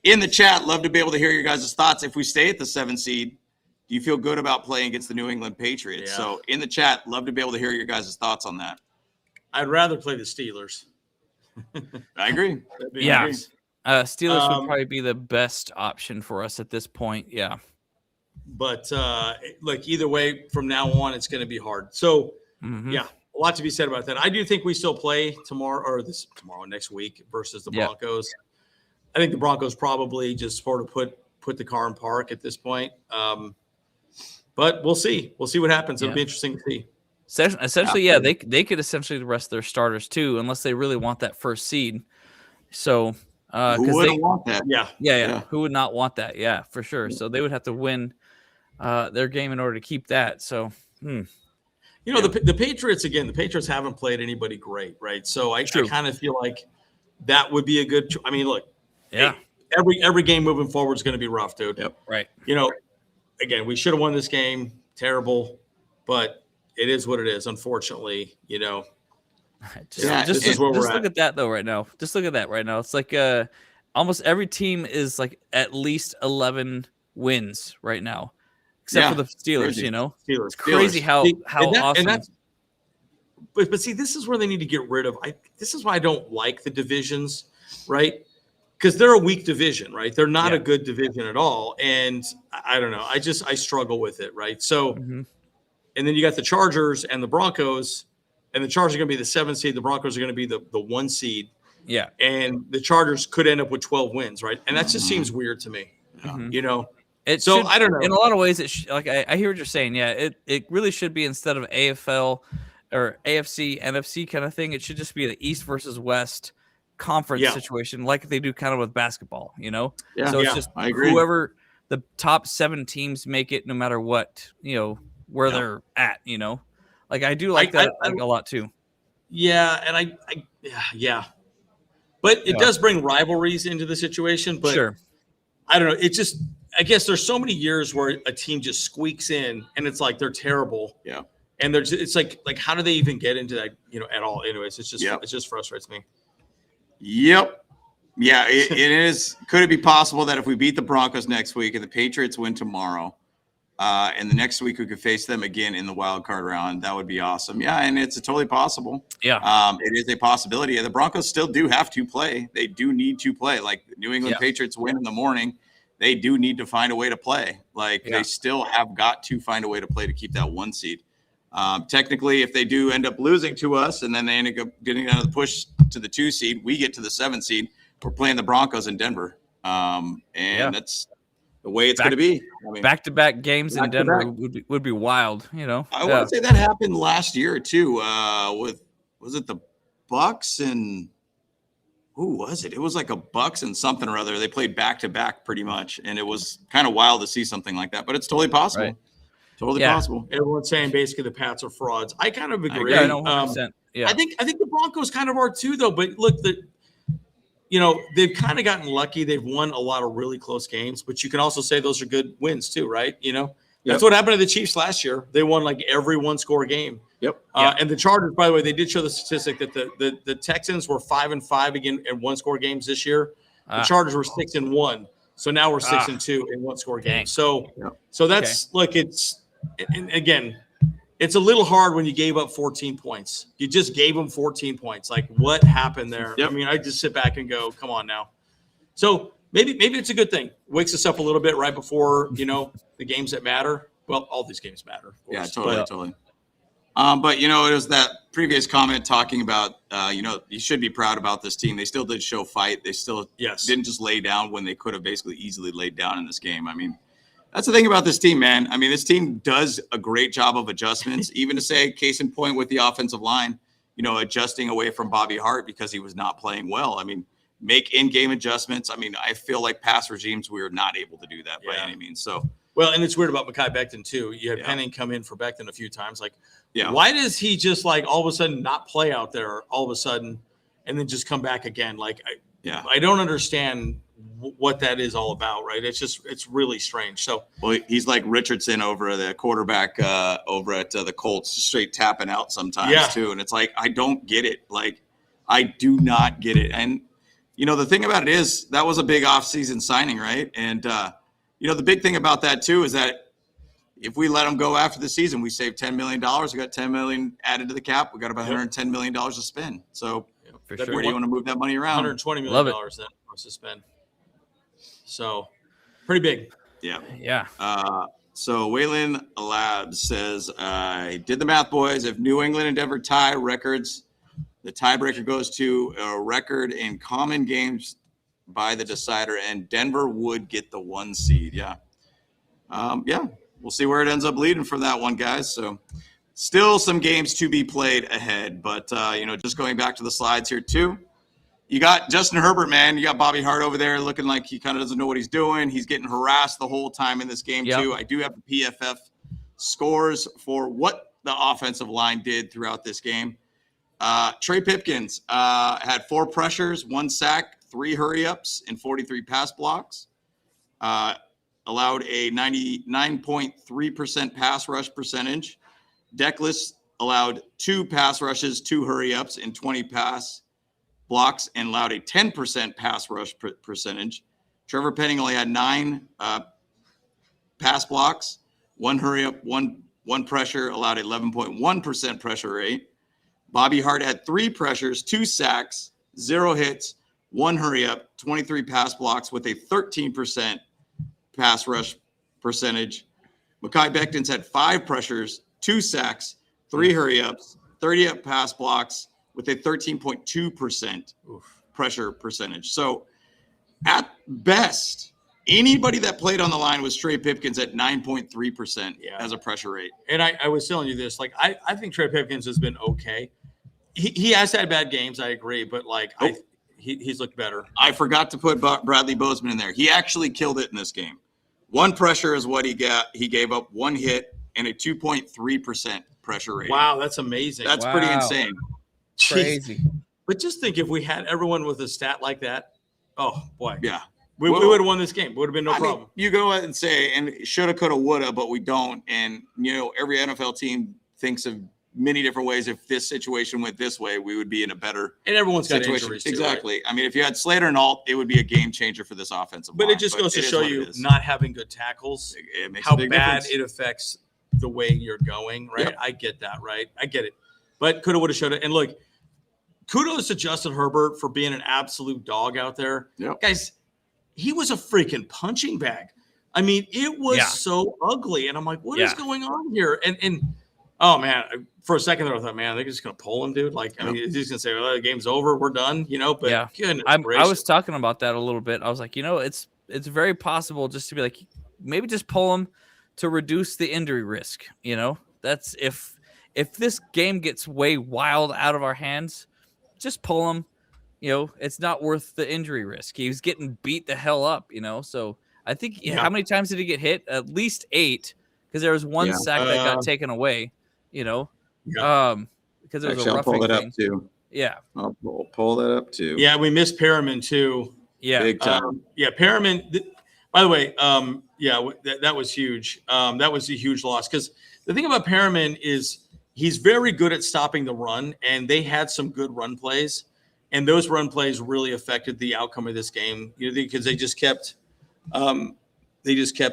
A: In the chat, love to be able to hear your guys' thoughts. If we stay at the 7th seed, do you feel good about playing against the New England Patriots?
B: Yeah.
A: So in the chat, love to be able to hear your guys' thoughts on that.
B: I'd rather play the Steelers.
A: I agree.
C: Yeah. Steelers would probably be the best option for us at this point. Yeah.
B: But either way, from now on, it's going to be hard. So, a lot to be said about that. I do think we still play next week versus the Broncos. I think the Broncos probably just sort of put the car in park at this point. But we'll see. We'll see what happens. It'll be interesting to see.
C: Essentially, they could essentially rest their starters too, unless they really want that first seed. So,
A: who wouldn't want that?
C: Yeah. Who would not want that? Yeah, for sure. So they would have to win their game in order to keep that. So,
B: the Patriots, again, the Patriots haven't played anybody great, right? So I kind of feel like that would be a good – I mean, look.
C: Yeah.
B: Every game moving forward is going to be rough, dude.
A: Yep.
C: Right.
B: Again, we should have won this game. Terrible. But it is what it is, unfortunately,
C: Just look at that, though, right now. Just look at that right now. It's like almost every team is like at least 11 wins right now. Except for the Steelers,
B: Steelers.
C: It's crazy how awesome.
B: But see, this is where they need to get rid of. This is why I don't like the divisions, right? Because they're a weak division, right? They're not a good division at all. And I don't know. I struggle with it, right? So, and then you got the Chargers and the Broncos, and the Chargers are going to be the 7th seed. The Broncos are going to be the 1 seed. Yeah. And the Chargers could end up with 12 wins, right? And that just seems weird to me, I don't know.
C: In a lot of ways, I hear what you're saying. Yeah, it really should be, instead of AFL or AFC, NFC kind of thing, it should just be the East versus West conference situation, like they do kind of with basketball, So it's just whoever the top 7 teams make it, no matter what, where they're at, Like I do like that a lot too.
B: Yeah, and But it does bring rivalries into the situation. But
C: sure.
B: I don't know. It's just, I guess there's so many years where a team just squeaks in and it's like they're terrible.
A: Yeah.
B: And it's like how do they even get into that, at all? Anyways, it's just it just frustrates me.
A: Yep. Yeah, it is. Could it be possible that if we beat the Broncos next week and the Patriots win tomorrow, and the next week we could face them again in the wild card round? That would be awesome. Yeah, and it's totally possible.
C: Yeah.
A: It is a possibility. And the Broncos still do have to play. They do need to play. Like New England Patriots win in the morning, they do need to find a way to play. Like they still have got to find a way to play to keep that 1 seed. Technically, if they do end up losing to us and then they end up getting out of the push to the 2 seed, we get to the 7 seed. We're playing the Broncos in Denver. That's the way it's going to be. I mean,
C: back-to-back games in Denver would be wild,
A: I want to say that happened last year too. Was it the Bucks and who was it? It was like a Bucks and something or other. They played back-to-back pretty much, and it was kind of wild to see something like that. But it's totally possible.
C: Right.
A: Totally possible.
B: Everyone's saying basically the Pats are frauds. I kind of agree.
C: Yeah, no, 100%.
B: I think the Broncos kind of are too, though. But look, they've kind of gotten lucky. They've won a lot of really close games, but you can also say those are good wins too, right? That's what happened to the Chiefs last year. They won like every 1-score game.
A: Yep.
B: And the Chargers, by the way, they did show the statistic that the Texans were 5-5 again in 1-score games this year. The Chargers were 6-1. So now we're 6-2 in 1-score games. So that's and again, it's a little hard when you gave up 14 points. You just gave them 14 points. Like, what happened there? Yep. I mean, I just sit back and go, come on now. So maybe it's a good thing. Wakes us up a little bit right before, the games that matter. Well, all these games matter. Of course.
A: Yeah, totally. But, it was that previous comment talking about, you should be proud about this team. They still did show fight. They still didn't just lay down when they could have basically easily laid down in this game. I mean, that's the thing about this team, man. I mean, this team does a great job of adjustments, even to say case in point with the offensive line, adjusting away from Bobby Hart because he was not playing well. I mean, make in-game adjustments. I mean, I feel like past regimes, we were not able to do that by any means. So,
B: well, and it's weird about Mekhi Becton too. You had Penning come in for Becton a few times. Like, why does he just like all of a sudden not play out there all of a sudden and then just come back again? Like, I don't understand what that is all about, right? It's really strange. So,
A: well, he's like Richardson over the quarterback over at the Colts, just straight tapping out sometimes too. And it's like, I don't get it. Like, I do not get it. And, the thing about it is that was a big offseason signing, right? And, the big thing about that too is that if we let him go after the season, we save $10 million. We got $10 million added to the cap. We got about $110 million to spend. So where do you want to move that money around?
B: $120 million then to spend. So pretty big.
A: Yeah.
C: Yeah.
A: So Waylon Lab says, I did the math, boys. If New England and Denver tie records, the tiebreaker goes to a record in common games by the decider, and Denver would get the 1 seed. Yeah. We'll see where it ends up leading for that one, guys. So still some games to be played ahead, but just going back to the slides here too. You got Justin Herbert, man. You got Bobby Hart over there looking like he kind of doesn't know what he's doing. He's getting harassed the whole time in this game too. I do have the PFF scores for what the offensive line did throughout this game. Trey Pipkins had 4 pressures, 1 sack, 3 hurry-ups, and 43 pass blocks. Allowed a 99.3% pass rush percentage. Deckless allowed 2 pass rushes, 2 hurry-ups, and 20 pass blocks, and allowed a 10% pass rush percentage. Trevor Penning only had 9 pass blocks, 1 hurry-up, 1 pressure, allowed 11.1% pressure rate. Bobby Hart had 3 pressures, 2 sacks, 0 hits, 1 hurry-up, 23 pass blocks with a 13% pass rush percentage. Mekhi Becton's had 5 pressures, 2 sacks, 3 hurry-ups, 30 pass blocks with a 13.2% pressure percentage. So at best, anybody that played on the line was Trey Pipkins at 9.3% as a pressure rate.
B: And I was telling you this, like, I think Trey Pipkins has been okay. He has had bad games, I agree, but like he's looked better.
A: I forgot to put Bradley Bozeman in there. He actually killed it in this game. 1 pressure is what he got. He gave up 1 hit and a 2.3% pressure rate.
B: Wow, that's amazing.
A: That's pretty insane.
C: Crazy.
B: But just think if we had everyone with a stat like that. Oh boy.
A: Yeah.
B: We would have won this game. Would have been no problem.
A: Mean, you go ahead and say, and shoulda, coulda, woulda, but we don't. And, every NFL team thinks of many different ways. If this situation went this way, we would be in a better
B: and everyone's
A: situation.
B: Got injuries too,
A: exactly.
B: Right?
A: I mean, if you had Slater and Alt, it would be a game changer for this offensive line.
B: But it just goes to show you not having good tackles, how bad
A: difference.
B: It affects the way you're going, right? Yep. I get that, right? I get it. But coulda, woulda, shoulda. And look, kudos to Justin Herbert for being an absolute dog out there.
A: Yep.
B: Guys, he was a freaking punching bag. I mean, it was so ugly. And I'm like, what is going on here? And oh, man, for a second there, I thought, man, they're just going to pull him, dude. Like, I mean, he's just going to say, well, the game's over. We're done, But goodness
C: I was talking about that a little bit. I was like, it's very possible just to be like, maybe just pull him to reduce the injury risk. That's if this game gets way wild out of our hands, just pull him. It's not worth the injury risk. He was getting beat the hell up, So I think how many times did he get hit? At least 8, because there was one sack that got taken away. Because it was a roughing
A: I'll pull that
C: thing.
A: up too.
C: Yeah,
A: I'll pull that up too.
B: Yeah, we missed Perriman too.
C: Yeah,
A: big time.
B: Perriman. By the way, that was huge. That was a huge loss because the thing about Perriman is he's very good at stopping the run, and they had some good run plays, and those run plays really affected the outcome of this game. Because they just kept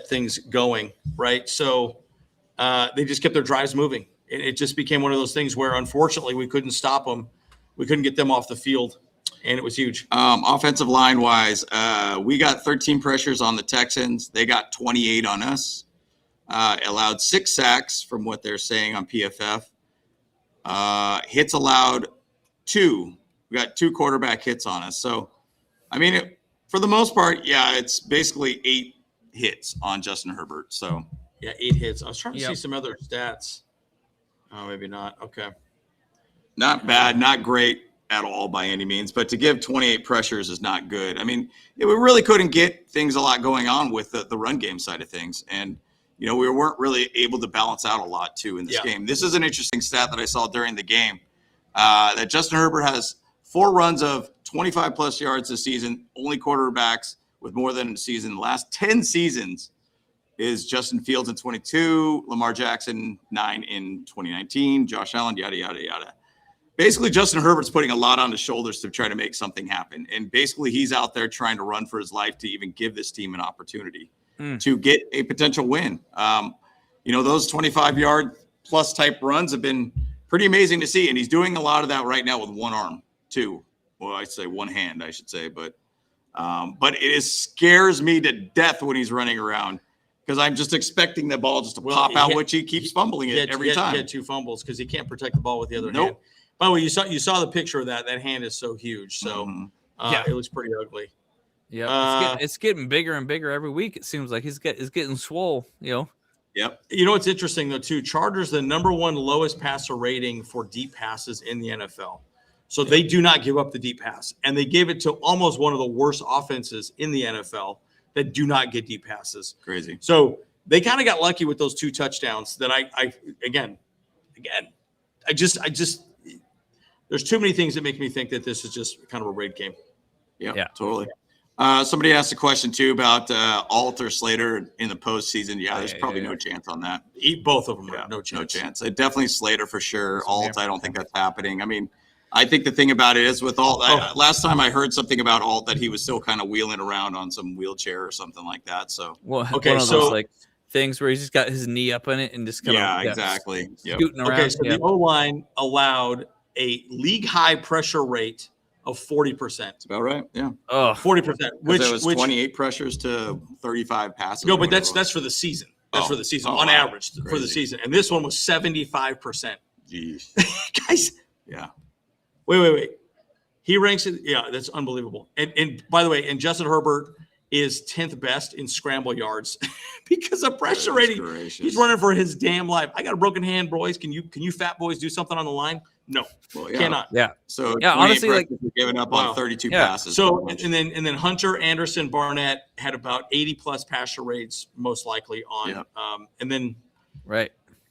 B: things going, right? So they just kept their drives moving. It just became one of those things where, unfortunately, we couldn't stop them. We couldn't get them off the field, and it was huge.
A: Offensive line-wise, we got 13 pressures on the Texans. They got 28 on us. Allowed 6 sacks from what they're saying on PFF. Hits allowed 2. We got 2 quarterback hits on us. So, I mean, for the most part, it's basically 8 hits on Justin Herbert. So,
B: 8 hits. I was trying to see some other stats. Oh, maybe not. Okay.
A: Not bad, not great at all by any means, but to give 28 pressures is not good. I mean, we really couldn't get things a lot going on with the run game side of things. And, we weren't really able to balance out a lot, too, in this game. This is an interesting stat that I saw during the game, that Justin Herbert has 4 runs of 25-plus yards this season, only quarterbacks with more than a season. The last 10 seasons is Justin Fields in 22, Lamar Jackson 9 in 2019, Josh Allen, yada, yada, yada. Basically, Justin Herbert's putting a lot on his shoulders to try to make something happen. And basically, he's out there trying to run for his life to even give this team an opportunity to get a potential win. Those 25-yard plus type runs have been pretty amazing to see. And he's doing a lot of that right now with one arm, too. Well, I'd say one hand, I should say. But it scares me to death when he's running around, because I'm just expecting the ball just to pop out, which he keeps fumbling it every time.
B: He had 2 fumbles because he can't protect the ball with the other hand. By the way, you saw the picture of that. That hand is so huge. So it looks pretty ugly.
C: Yeah, it's getting bigger and bigger every week. It seems like he's getting swole.
A: Yep.
B: What's interesting though too? Chargers the number 1 lowest passer rating for deep passes in the NFL. So they do not give up the deep pass, and they gave it to almost one of the worst offenses in the NFL that do not get deep passes.
A: Crazy.
B: So they kind of got lucky with those 2 touchdowns that I just there's too many things that make me think that this is just kind of a rigged game.
A: Yeah, totally. Somebody asked a question too about Alt or Slater in the postseason. There's probably no chance on that.
B: Both of them, no chance.
A: No chance. Definitely Slater for sure. Alt, I don't think that's happening. I mean, I think the thing about it is with Alt, last time I heard something about Alt that he was still kind of wheeling around on some wheelchair or something like that. So,
C: one of those things where he's just got his knee up in it and just kind of
A: exactly
C: scooting around.
B: Okay, so the O-line allowed a league high pressure rate of 40%.
A: That's about right. Yeah.
B: 40%. Which
A: was 28 pressures to 35 passes.
B: No, but that's for the season. That's for the season on average for the season. And this one was 75%.
A: Jeez.
B: Guys.
A: Yeah.
B: Wait. He ranks it. Yeah, that's unbelievable. And by the way, Justin Herbert is 10th best in scramble yards because of pressure rating.
A: Gracious.
B: He's running for his damn life. I got a broken hand, boys. Can you fat boys do something on the line? No, cannot.
C: Yeah.
A: So
C: honestly, like
A: giving up on 32 passes.
B: So and then Hunter, Anderson, Barnett had about 80+ passer rates, most likely on. And then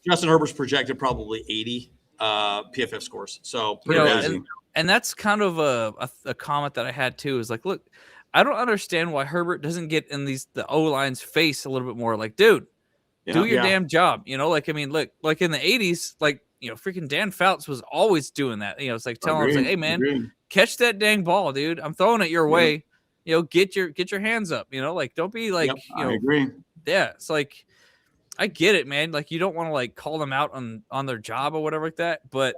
B: Justin Herbert's projected probably 80 PFF scores. So pretty bad.
C: And that's kind of a comment that I had too. Is like, look, I don't understand why Herbert doesn't get in the O-line's face a little bit more. Like, dude, do your damn job. You know, like, I mean, look, like in the 80s, like, you know, freaking Dan Fouts was always doing that. You know, it's like telling him, like, hey, man, catch that dang ball, dude. I'm throwing it your way. You know, get your hands up. You know, like, don't be like, you know.
A: I agree.
C: Yeah, it's like, I get it, man. Like, you don't want to like call them out on their job or whatever like that. But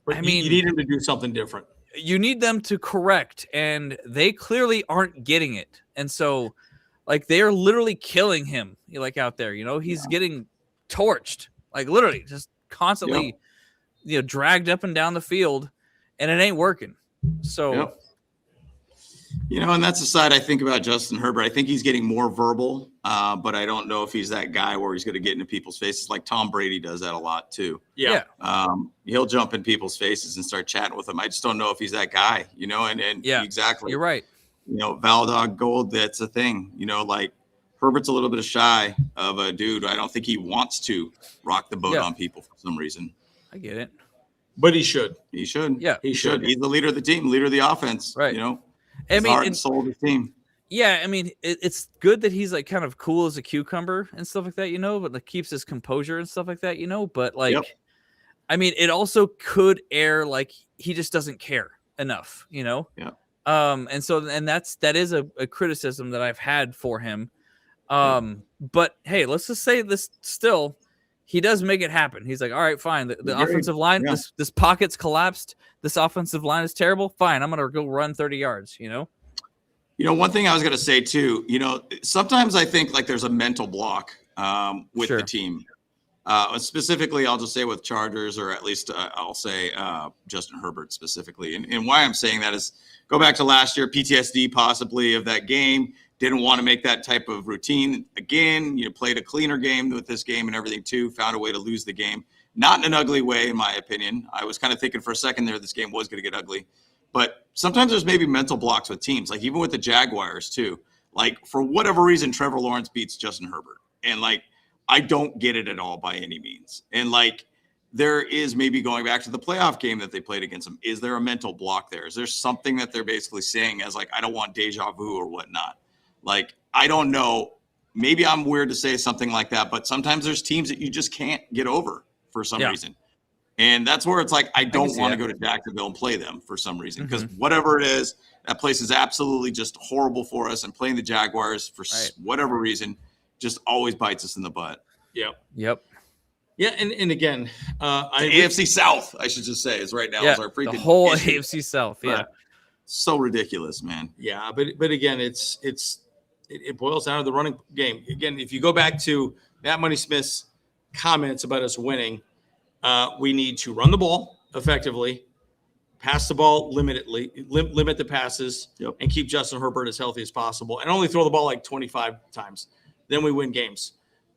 C: I mean,
B: you need them to do something different.
C: You need them to correct, and they clearly aren't getting it. And so, like, they are literally killing him, like, out there. You know, he's getting torched, like, literally just constantly, you know, dragged up and down the field, and it ain't working. So,
A: you know, and that's the side I think about Justin Herbert. I think he's getting more verbal, but I don't know if he's that guy where he's going to get into people's faces. Like Tom Brady does that a lot too.
C: Yeah.
A: He'll jump in people's faces and start chatting with them. I just don't know if he's that guy, you know, and exactly.
C: You're right.
A: You know, Valdog Gold, that's a thing, you know, like Herbert's a little bit shy of a dude. I don't think he wants to rock the boat on people for some reason.
C: I get it.
B: But he should.
A: He should.
C: Yeah.
A: He should. He's the leader of the team, leader of the offense.
C: Right.
A: You know,
C: I mean,
A: heart and soul of the team.
C: Yeah, I mean, it's good that he's like kind of cool as a cucumber and stuff like that, you know, but like keeps his composure and stuff like that, you know. But like, I mean, it also could air like he just doesn't care enough, you know.
A: Yeah.
C: And that is a criticism that I've had for him. But hey, let's just say this still. He does make it happen. He's like, all right, fine. The offensive line, this pocket's collapsed. This offensive line is terrible. Fine, I'm going to go run 30 yards, you know?
A: You know, one thing I was going to say, too, you know, sometimes I think like there's a mental block with the team. Specifically, I'll just say with Chargers, or at least I'll say Justin Herbert specifically. And why I'm saying that is go back to last year, PTSD possibly of that game. Didn't want to make that type of routine again. You know, played a cleaner game with this game and everything too. Found a way to lose the game. Not in an ugly way, in my opinion. I was kind of thinking for a second there this game was going to get ugly. But sometimes there's maybe mental blocks with teams, like even with the Jaguars too. Like for whatever reason, Trevor Lawrence beats Justin Herbert. And like, I don't get it at all by any means. And like, there is maybe going back to the playoff game that they played against him. Is there a mental block there? Is there something that they're basically saying as like, I don't want deja vu or whatnot? Like, I don't know. Maybe I'm weird to say something like that, but sometimes there's teams that you just can't get over for some reason. And that's where it's like, I don't want to go to Jacksonville and play them for some reason, because whatever it is, that place is absolutely just horrible for us. And playing the Jaguars for whatever reason just always bites us in the butt.
B: Yep.
C: Yeah,
B: and again,
A: AFC South, I should just say, is right now is our freaking
C: the whole
A: issue.
C: AFC South. Yeah,
A: so ridiculous, man.
B: Yeah, but again, it boils down to the running game. Again, if you go back to Matt Money Smith's comments about us winning, we need to run the ball effectively, pass the ball limitedly, limit the passes, and keep Justin Herbert as healthy as possible, and only throw the ball like 25 times. Then we win games.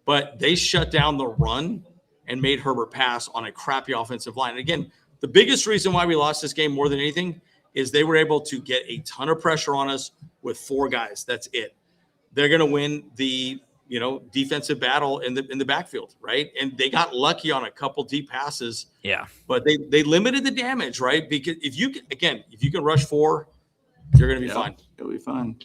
B: But they shut down the run and made Herbert pass on a crappy offensive line. And again, the biggest reason why we lost this game more than anything is they were able to get a ton of pressure on us with 4 guys. That's it. They're going to win the, you know, defensive battle in the backfield, right? And they got lucky on a couple deep passes.
C: Yeah.
B: But they limited the damage, right? Because if you can rush 4, you're going to be fine.
A: You'll be fine.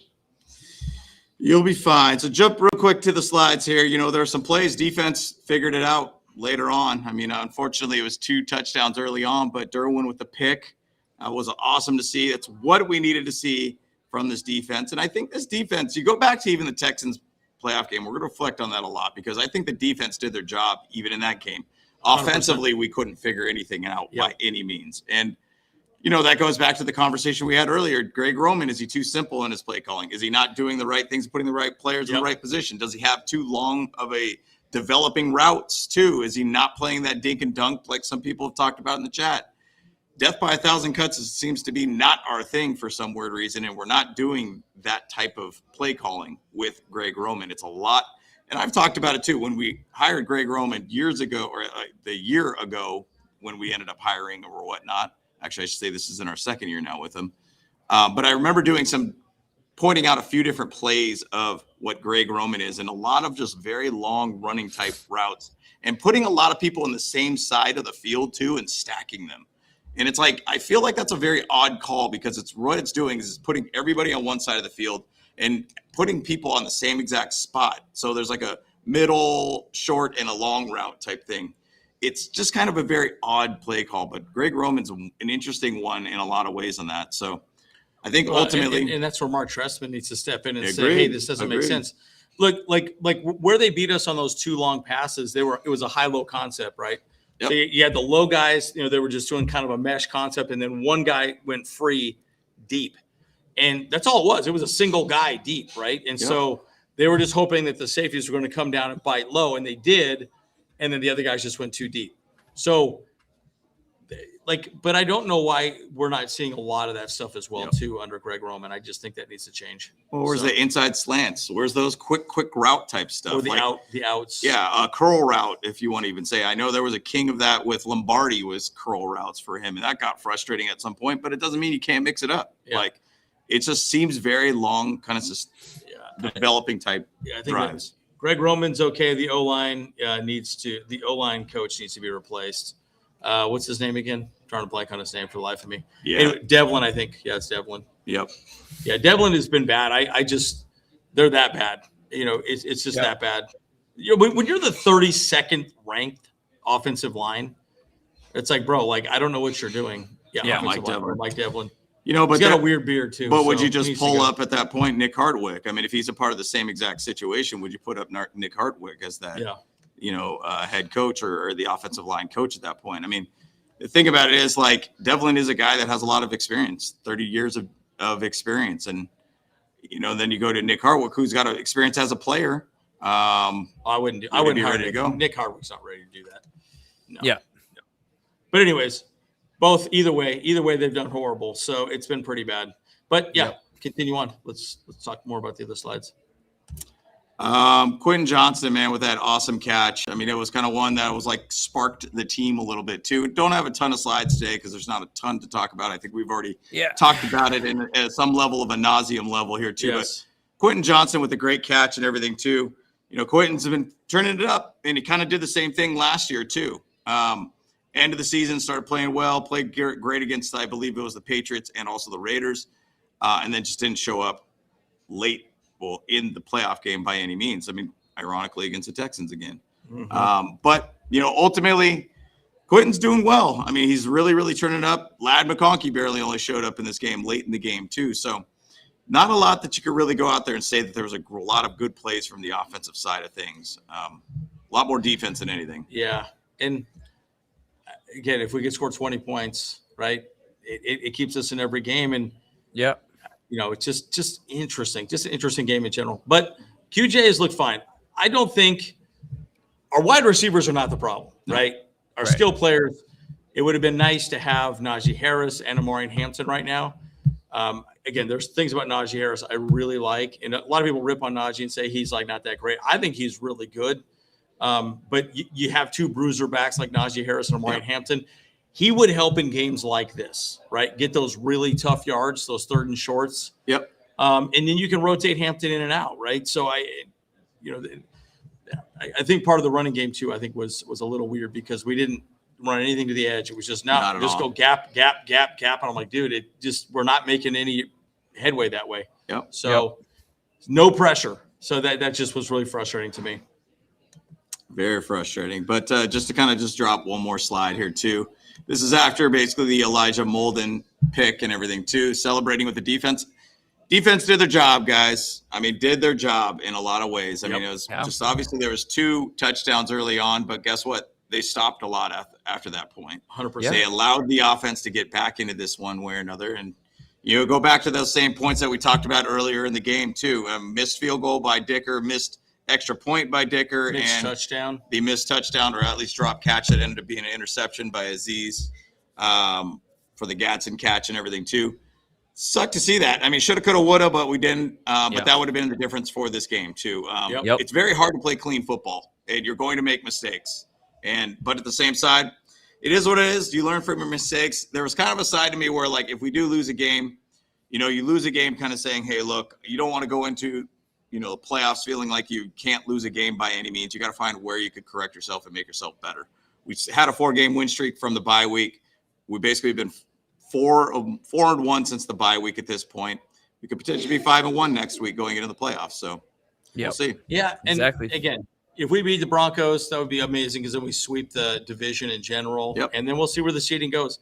A: You'll be fine. So jump real quick to the slides here. You know, there are some plays. Defense figured it out later on. I mean, unfortunately, it was 2 touchdowns early on, but Derwin with the pick was awesome to see. That's what we needed to see from this defense. And I think this defense, you go back to even the Texans playoff game, we're going to reflect on that a lot, because I think the defense did their job even in that game. Offensively, 100%. We couldn't figure anything out by any means. And, you know, that goes back to the conversation we had earlier. Greg Roman, is he too simple in his play calling? Is he not doing the right things, putting the right players in the right position? Does he have too long of a developing routes too? Is he not playing that dink and dunk like some people have talked about in the chat? Death by 1,000 cuts seems to be not our thing for some weird reason, and we're not doing that type of play calling with Greg Roman. It's a lot, and I've talked about it too. When we hired Greg Roman years ago, or the year ago when we ended up hiring or whatnot. Actually, I should say this is in our second year now with him. But I remember pointing out a few different plays of what Greg Roman is, and a lot of just very long running type routes, and putting a lot of people on the same side of the field too and stacking them. And it's like, I feel like that's a very odd call because it's what it's doing is putting everybody on one side of the field and putting people on the same exact spot. So there's like a middle, short, and a long route type thing. It's just kind of a very odd play call, but Greg Roman's an interesting one in a lot of ways on that. So I think ultimately,
B: and that's where Mark Trestman needs to step in and say, "Hey, this doesn't make sense." Look, like where they beat us on those 2 long passes, it was a high-low concept, right? Yep. So you had the low guys, they were just doing kind of a mesh concept, and then one guy went free deep, and that's all it was. It was a single guy deep, right? And so they were just hoping that the safeties were going to come down and bite low, and they did, and then the other guys just went too deep. So. But I don't know why we're not seeing a lot of that stuff as well too under Greg Roman. I just think that needs to change.
A: Well, where's the inside slants? Where's those quick route type stuff?
B: Or the outs.
A: Yeah, a curl route, if you want to even say. I know there was a king of that with Lombardi was curl routes for him, and that got frustrating at some point. But it doesn't mean you can't mix it up. Yeah. Like it just seems very long, kind of just developing type drives.
B: Greg Roman's okay. The O-line the O-line coach needs to be replaced. What's his name again? I'm trying to blank on his name for the life of me.
A: Yeah.
B: Anyway, Devlin, I think. Yeah, it's Devlin.
A: Yep.
B: Yeah, Devlin has been bad. They're that bad. It's just that bad. When you're the 32nd ranked offensive line, it's like, bro, I don't know what you're doing.
A: Yeah, Mike Devlin.
B: But he's got a weird beard too.
A: But would you just pull up at that point Nick Hardwick? I mean, if he's a part of the same exact situation, would you put up Nick Hardwick as that? Yeah. Head coach or the offensive line coach at that point. I mean, the thing about it is Devlin is a guy that has a lot of experience, 30 years of experience. And, then you go to Nick Hardwick, who's got experience as a player.
B: I wouldn't be ready to go. Nick Hardwick's not ready to do that. No.
C: Yeah.
B: No. But anyways, either way, they've done horrible. So it's been pretty bad, but continue on. Let's talk more about the other slides.
A: Quentin Johnston, man, with that awesome catch. I mean, it was kind of one that was sparked the team a little bit too. Don't have a ton of slides today because there's not a ton to talk about. I think we've already talked about it at some level of a nauseum level here too. Yes. But Quentin Johnston with a great catch and everything too. Quentin's been turning it up, and he kind of did the same thing last year too. End of the season, started playing well, played great against, I believe it was the Patriots and also the Raiders, and then just didn't show up late. Well, in the playoff game by any means. I mean, ironically against the Texans again. Mm-hmm. But ultimately, Quentin's doing well. I mean, he's really, really turning up. Ladd McConkey barely only showed up in this game late in the game too. So not a lot that you could really go out there and say that there was a lot of good plays from the offensive side of things. A lot more defense than anything.
B: Yeah. And again, if we could score 20 points, right, it keeps us in every game. And it's just interesting, just an interesting game in general. But QJ has looked fine. I don't think our wide receivers are not the problem, right? Our skill players, it would have been nice to have Najee Harris and Amari Hampton right now. Again, there's things about Najee Harris I really like. And a lot of people rip on Najee and say he's not that great. I think he's really good. But you have 2 bruiser backs like Najee Harris and Amari Hampton. He would help in games like this, right? Get those really tough yards, those 3rd and shorts.
A: Yep.
B: And then you can rotate Hampton in and out, right? So I think part of the running game too, I think was a little weird because we didn't run anything to the edge. It was just just go gap. And I'm like, dude, we're not making any headway that way.
A: Yep.
B: So no pressure. So that just was really frustrating to me.
A: Very frustrating. But just to kind of just drop one more slide here too. This is after basically the Elijah Molden pick and everything too, celebrating with the defense. Defense did their job, guys. I mean, did their job in a lot of ways. I mean, it was just obviously there was 2 touchdowns early on, but guess what? They stopped a lot after that point.
B: 100%.
A: They allowed the offense to get back into this one way or another. And, go back to those same points that we talked about earlier in the game too. Missed field goal by Dicker, missed extra point by Dicker,
B: missed touchdown.
A: The missed touchdown, or at least drop catch that ended up being an interception by Aziz for the Gadsden catch and everything too. Sucked to see that. I mean, shoulda, coulda, woulda, but we didn't. But that would have been the difference for this game too. It's very hard to play clean football, and you're going to make mistakes. But at the same side, it is what it is. You learn from your mistakes. There was kind of a side to me where, if we do lose a game, you lose a game kind of saying, hey, look, you don't want to go into playoffs feeling like you can't lose a game by any means. You got to find where you could correct yourself and make yourself better. We had a 4-game win streak from the bye week. we basically been 4-1 since the bye week at this point. We could potentially be 5-1 next week going into the playoffs. So we'll see.
B: Yeah, and
C: exactly.
B: Again, if we beat the Broncos, that would be amazing because then we sweep the division in general.
A: Yep.
B: And then we'll see where the seeding goes.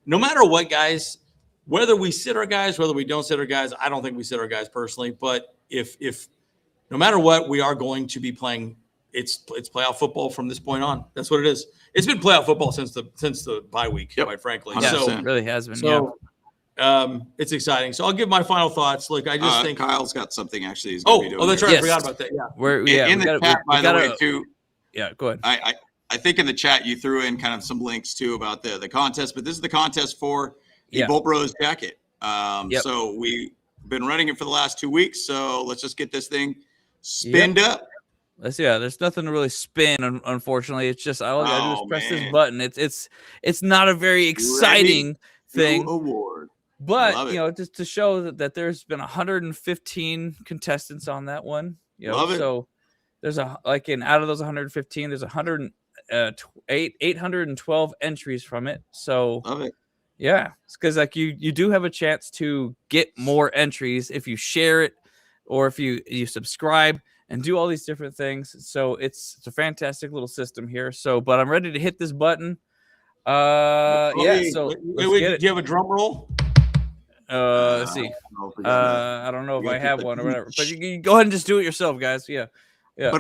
B: No matter what, guys, whether we sit our guys, whether we don't sit our guys, I don't think we sit our guys personally. But if no matter what, we are going to be playing. It's playoff football from this point on. That's what it is. It's been playoff football since the bye week, quite frankly.
A: 100%.
B: So
C: It really has been.
B: So it's exciting. So I'll give my final thoughts. Look, I just think
A: Kyle's got something actually he's going to be doing.
B: that's
A: here.
B: right.
C: Yes.
B: I forgot about that. Yeah.
A: In the chat, by the way, too.
C: Yeah, go ahead.
A: I think in the chat you threw in kind of some links too about the contest, but this is the contest for the Bolt Bros jacket. So we've been running it for the last 2 weeks. So let's just get this thing spinned up.
C: There's nothing to really spin, unfortunately. It's just all I gotta do is press this button. It's not a very exciting thing.
A: Award.
C: But just to show that there's been 115 contestants on that one. So there's out of those 115, there's 812 entries from it. So
A: love it.
C: Yeah, it's because you do have a chance to get more entries if you share it or if you subscribe and do all these different things. So it's a fantastic little system here. So, but I'm ready to hit this button. So
B: do you have a drum roll?
C: Let's see. I don't know if I have one or whatever, but you can go ahead and just do it yourself, guys. Yeah.
A: Ready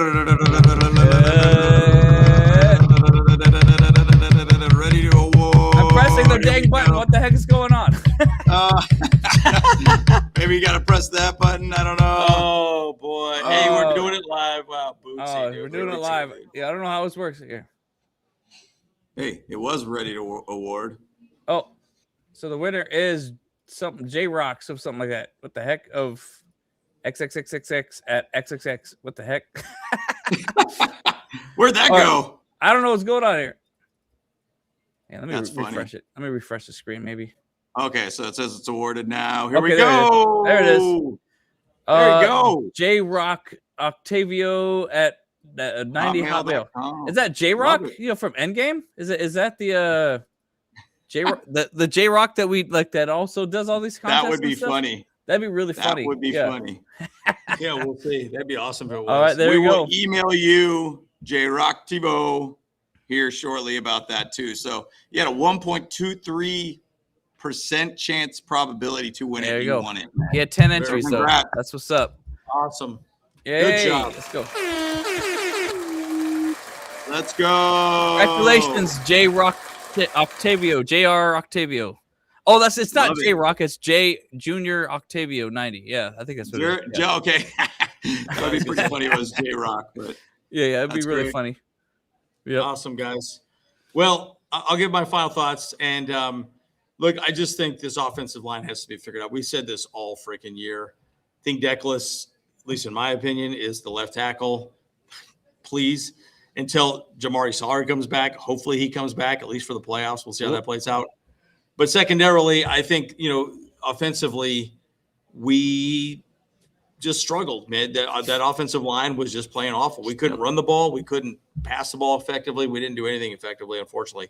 A: to award.
C: I'm pressing the dang button. What the heck is going on?
A: Maybe you got to press that button. I don't know.
B: Oh boy! Hey, we're doing it live. Wow, Bootsy,
C: we're doing it live. Yeah, I don't know how this works here.
A: Hey, it was ready to award.
C: Oh, so the winner is something J-Rock, something like that. What the heck of XXXXX at XXX? What the heck?
A: Where'd that go?
C: I don't know what's going on here. Yeah, let me
A: refresh
C: it. Let me refresh the screen, maybe.
A: Okay, so it says it's awarded now. Here we
C: go. There it is.
A: There you go.
C: J-Rock Octavio at 90 Hotmail. Is that J-Rock? From Endgame? Is that the J-Rock the J-Rock that we like that also does all these contests?
A: That would be funny.
C: That'd be really funny.
A: That would be funny.
B: Yeah, we'll see. That'd be awesome if it was.
C: All right, there you go.
A: We will email you, J-Rock Tivo, here shortly about that too. So you had a 1.23% chance probability to win
C: there
A: it.
C: You
A: won it.
C: He had 10 entries, so that's what's up.
B: Awesome.
C: Yay.
B: Good job.
C: Let's go.
A: Let's go.
C: Congratulations, J-Rock Octavio, JR Octavio. Oh, it's not J-Rock, it's J Junior Octavio 90. Yeah, I think that's what it is. Yeah.
A: Okay. That'd be pretty funny if it was J-Rock, but
C: yeah, it'd be really funny.
B: Yeah. Awesome, guys. Well, I'll give my final thoughts. And look, I just think this offensive line has to be figured out. We said this all freaking year. I think Declas, at least in my opinion, is the left tackle. Please, until Jamari Sawyer comes back. Hopefully he comes back, at least for the playoffs. We'll see how that plays out. But secondarily, I think, offensively, we just struggled, man. That offensive line was just playing awful. We couldn't run the ball. We couldn't pass the ball effectively. We didn't do anything effectively, unfortunately.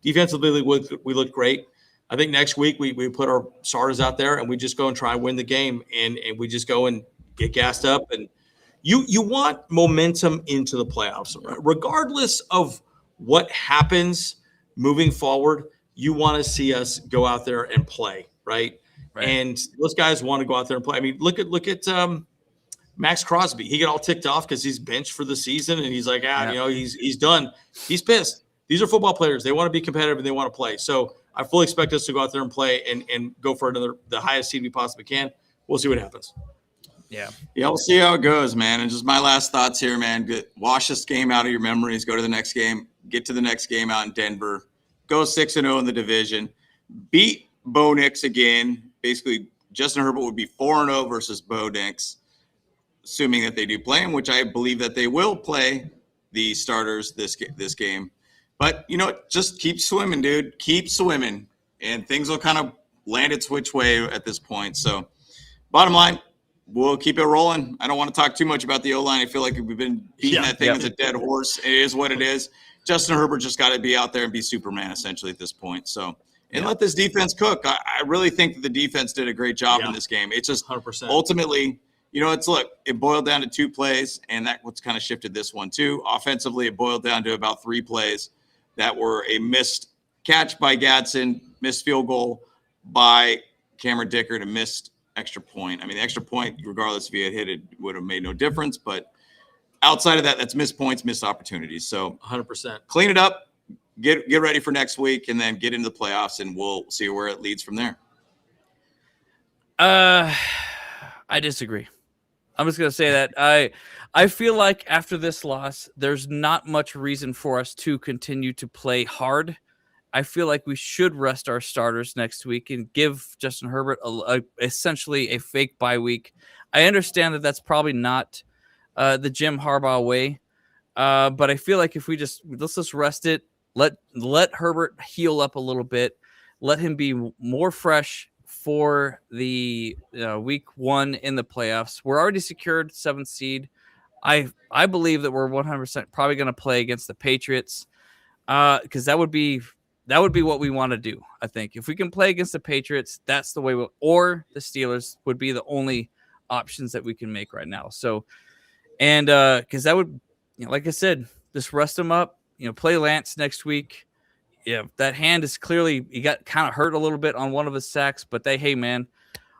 B: Defensively, we looked great. I think next week we put our starters out there and we just go and try and win the game. And we just go and get gassed up. And you want momentum into the playoffs. Regardless of what happens moving forward, you want to see us go out there and play, right? And those guys want to go out there and play. I mean, look at Max Crosby. He got all ticked off because he's benched for the season, and he's like, he's done. He's pissed. These are football players. They want to be competitive and they want to play. So I fully expect us to go out there and play and go for the highest seed we possibly can. We'll see what happens.
C: Yeah,
A: we'll see how it goes, man. And just my last thoughts here, man. Wash this game out of your memories. Go to the next game. Get to the next game out in Denver. Go 6-0 in the division. Beat Bo Nix again. Basically, Justin Herbert would be 4-0 versus Bo Nix, assuming that they do play him, which I believe that they will play the starters this game. But, just keep swimming, dude. Keep swimming, and things will kind of land its which way at this point. So, bottom line, we'll keep it rolling. I don't want to talk too much about the O-line. I feel like we've been beating that thing as a dead horse. It is what it is. Justin Herbert just got to be out there and be Superman, essentially, at this point. So, and let this defense cook. I really think that the defense did a great job in this game. It's just
B: 100%.
A: Ultimately, it boiled down to 2 plays, and that what's kind of shifted this one too. Offensively, it boiled down to about 3 plays that were a missed catch by Gadsden, missed field goal by Cameron Dickert, and missed extra point. I mean, the extra point, regardless if he had hit it, would have made no difference. But outside of that, that's missed points, missed opportunities. So
B: 100%.
A: Clean it up, get ready for next week, and then get into the playoffs, and we'll see where it leads from there.
C: I disagree. I'm just going to say that I feel like after this loss, there's not much reason for us to continue to play hard. I feel like we should rest our starters next week and give Justin Herbert essentially a fake bye week. I understand that that's probably not the Jim Harbaugh way, but I feel like if we let's just rest it, let Herbert heal up a little bit, let him be more fresh for the week 1 in the playoffs. We're already secured 7th seed. I believe that we're 100% probably going to play against the Patriots because that would be what we want to do. I think if we can play against the Patriots, that's the way or the Steelers would be the only options that we can make right now. So, and because that would, like I said, just rest them up, play Lance next week. Yeah, that hand is clearly, he got kind of hurt a little bit on one of his sacks, but hey, man,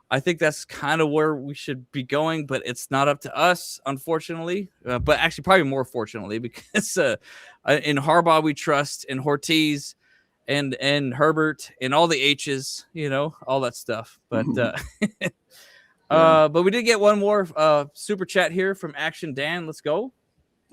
C: I think that's kind of where we should be going, but it's not up to us, unfortunately. But actually, probably more fortunately, because in Harbaugh we trust, in Ortiz and Herbert and all the H's, all that stuff. But but we did get one more super chat here from Action Dan. Let's go.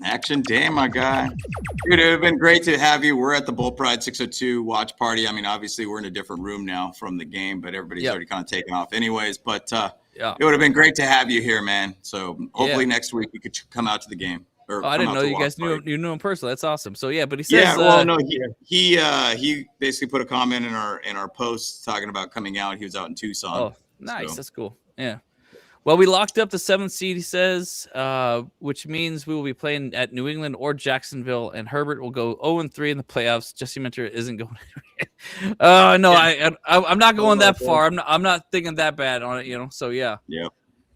A: Action Dan, my guy. Dude, it would have been great to have you. We're at the Bull Pride 602 watch party. I mean, obviously, we're in a different room now from the game, but everybody's already kind of taken off anyways. But it would have been great to have you here, man. So hopefully next week you could come out to the game.
C: I didn't know you guys knew him personally. That's awesome. So, but he says...
A: he basically put a comment in our post talking about coming out. He was out in Tucson.
C: Oh, nice. So. That's cool. Yeah. Well, we locked up the 7th seed, he says, which means we will be playing at New England or Jacksonville, and Herbert will go 0-3 in the playoffs. Jesse Minter isn't going. I'm not going that far. I'm not thinking that bad on it, So yeah.
A: Yeah.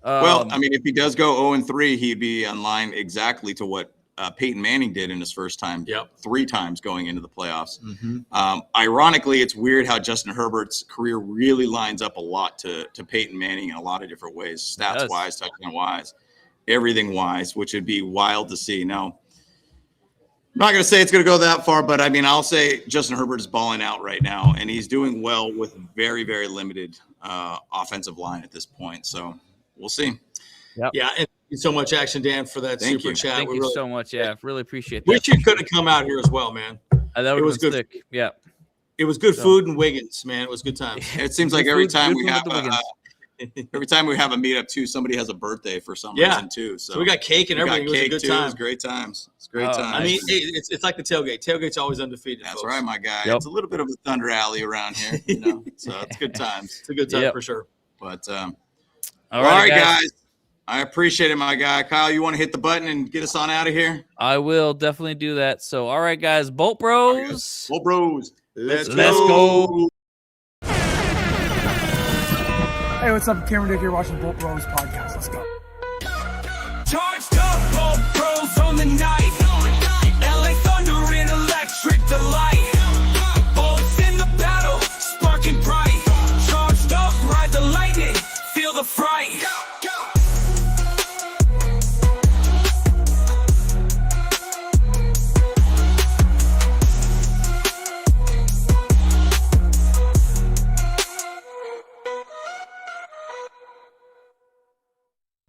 A: Well, I mean, if he does go 0-3, he'd be on line exactly to what Peyton Manning did in his first time, 3 times going into the playoffs. Mm-hmm. Ironically, it's weird how Justin Herbert's career really lines up a lot to Peyton Manning in a lot of different ways, stats-wise, touchdown-wise, everything-wise, which would be wild to see. Now, I'm not going to say it's going to go that far, but I mean, I'll say Justin Herbert is balling out right now, and he's doing well with very, very limited offensive line at this point. So we'll see.
B: Yep. Yeah, and thank you so much, Action Dan, for that super chat.
C: Thank you so much. Yeah, really appreciate that.
B: Wish you could have come out here as well, man.
C: That was good. Sick. Yeah,
B: it was good food and Wiggins, man. It was good time.
A: It seems like every time we have a meetup too, somebody has a birthday for some reason too. So
B: we got cake and everything. It was a good time.
A: It was great times. It's great times.
B: I mean, it's like the tailgate. Tailgate's always undefeated.
A: That's
B: folks.
A: right, my guy. Yep. It's a little bit of a Thunder Alley around here, So it's good times.
B: It's a good time for sure.
A: But all right, guys. I appreciate it, my guy. Kyle, you want to hit the button and get us on out of here?
C: I will definitely do that. So, all right, guys. Bolt Bros.
A: Bolt Bros. Let's
C: go.
F: Hey, what's up? Cameron Dick here watching Bolt Bros podcast. Let's go.
E: Charged up, Bolt Bros on the night.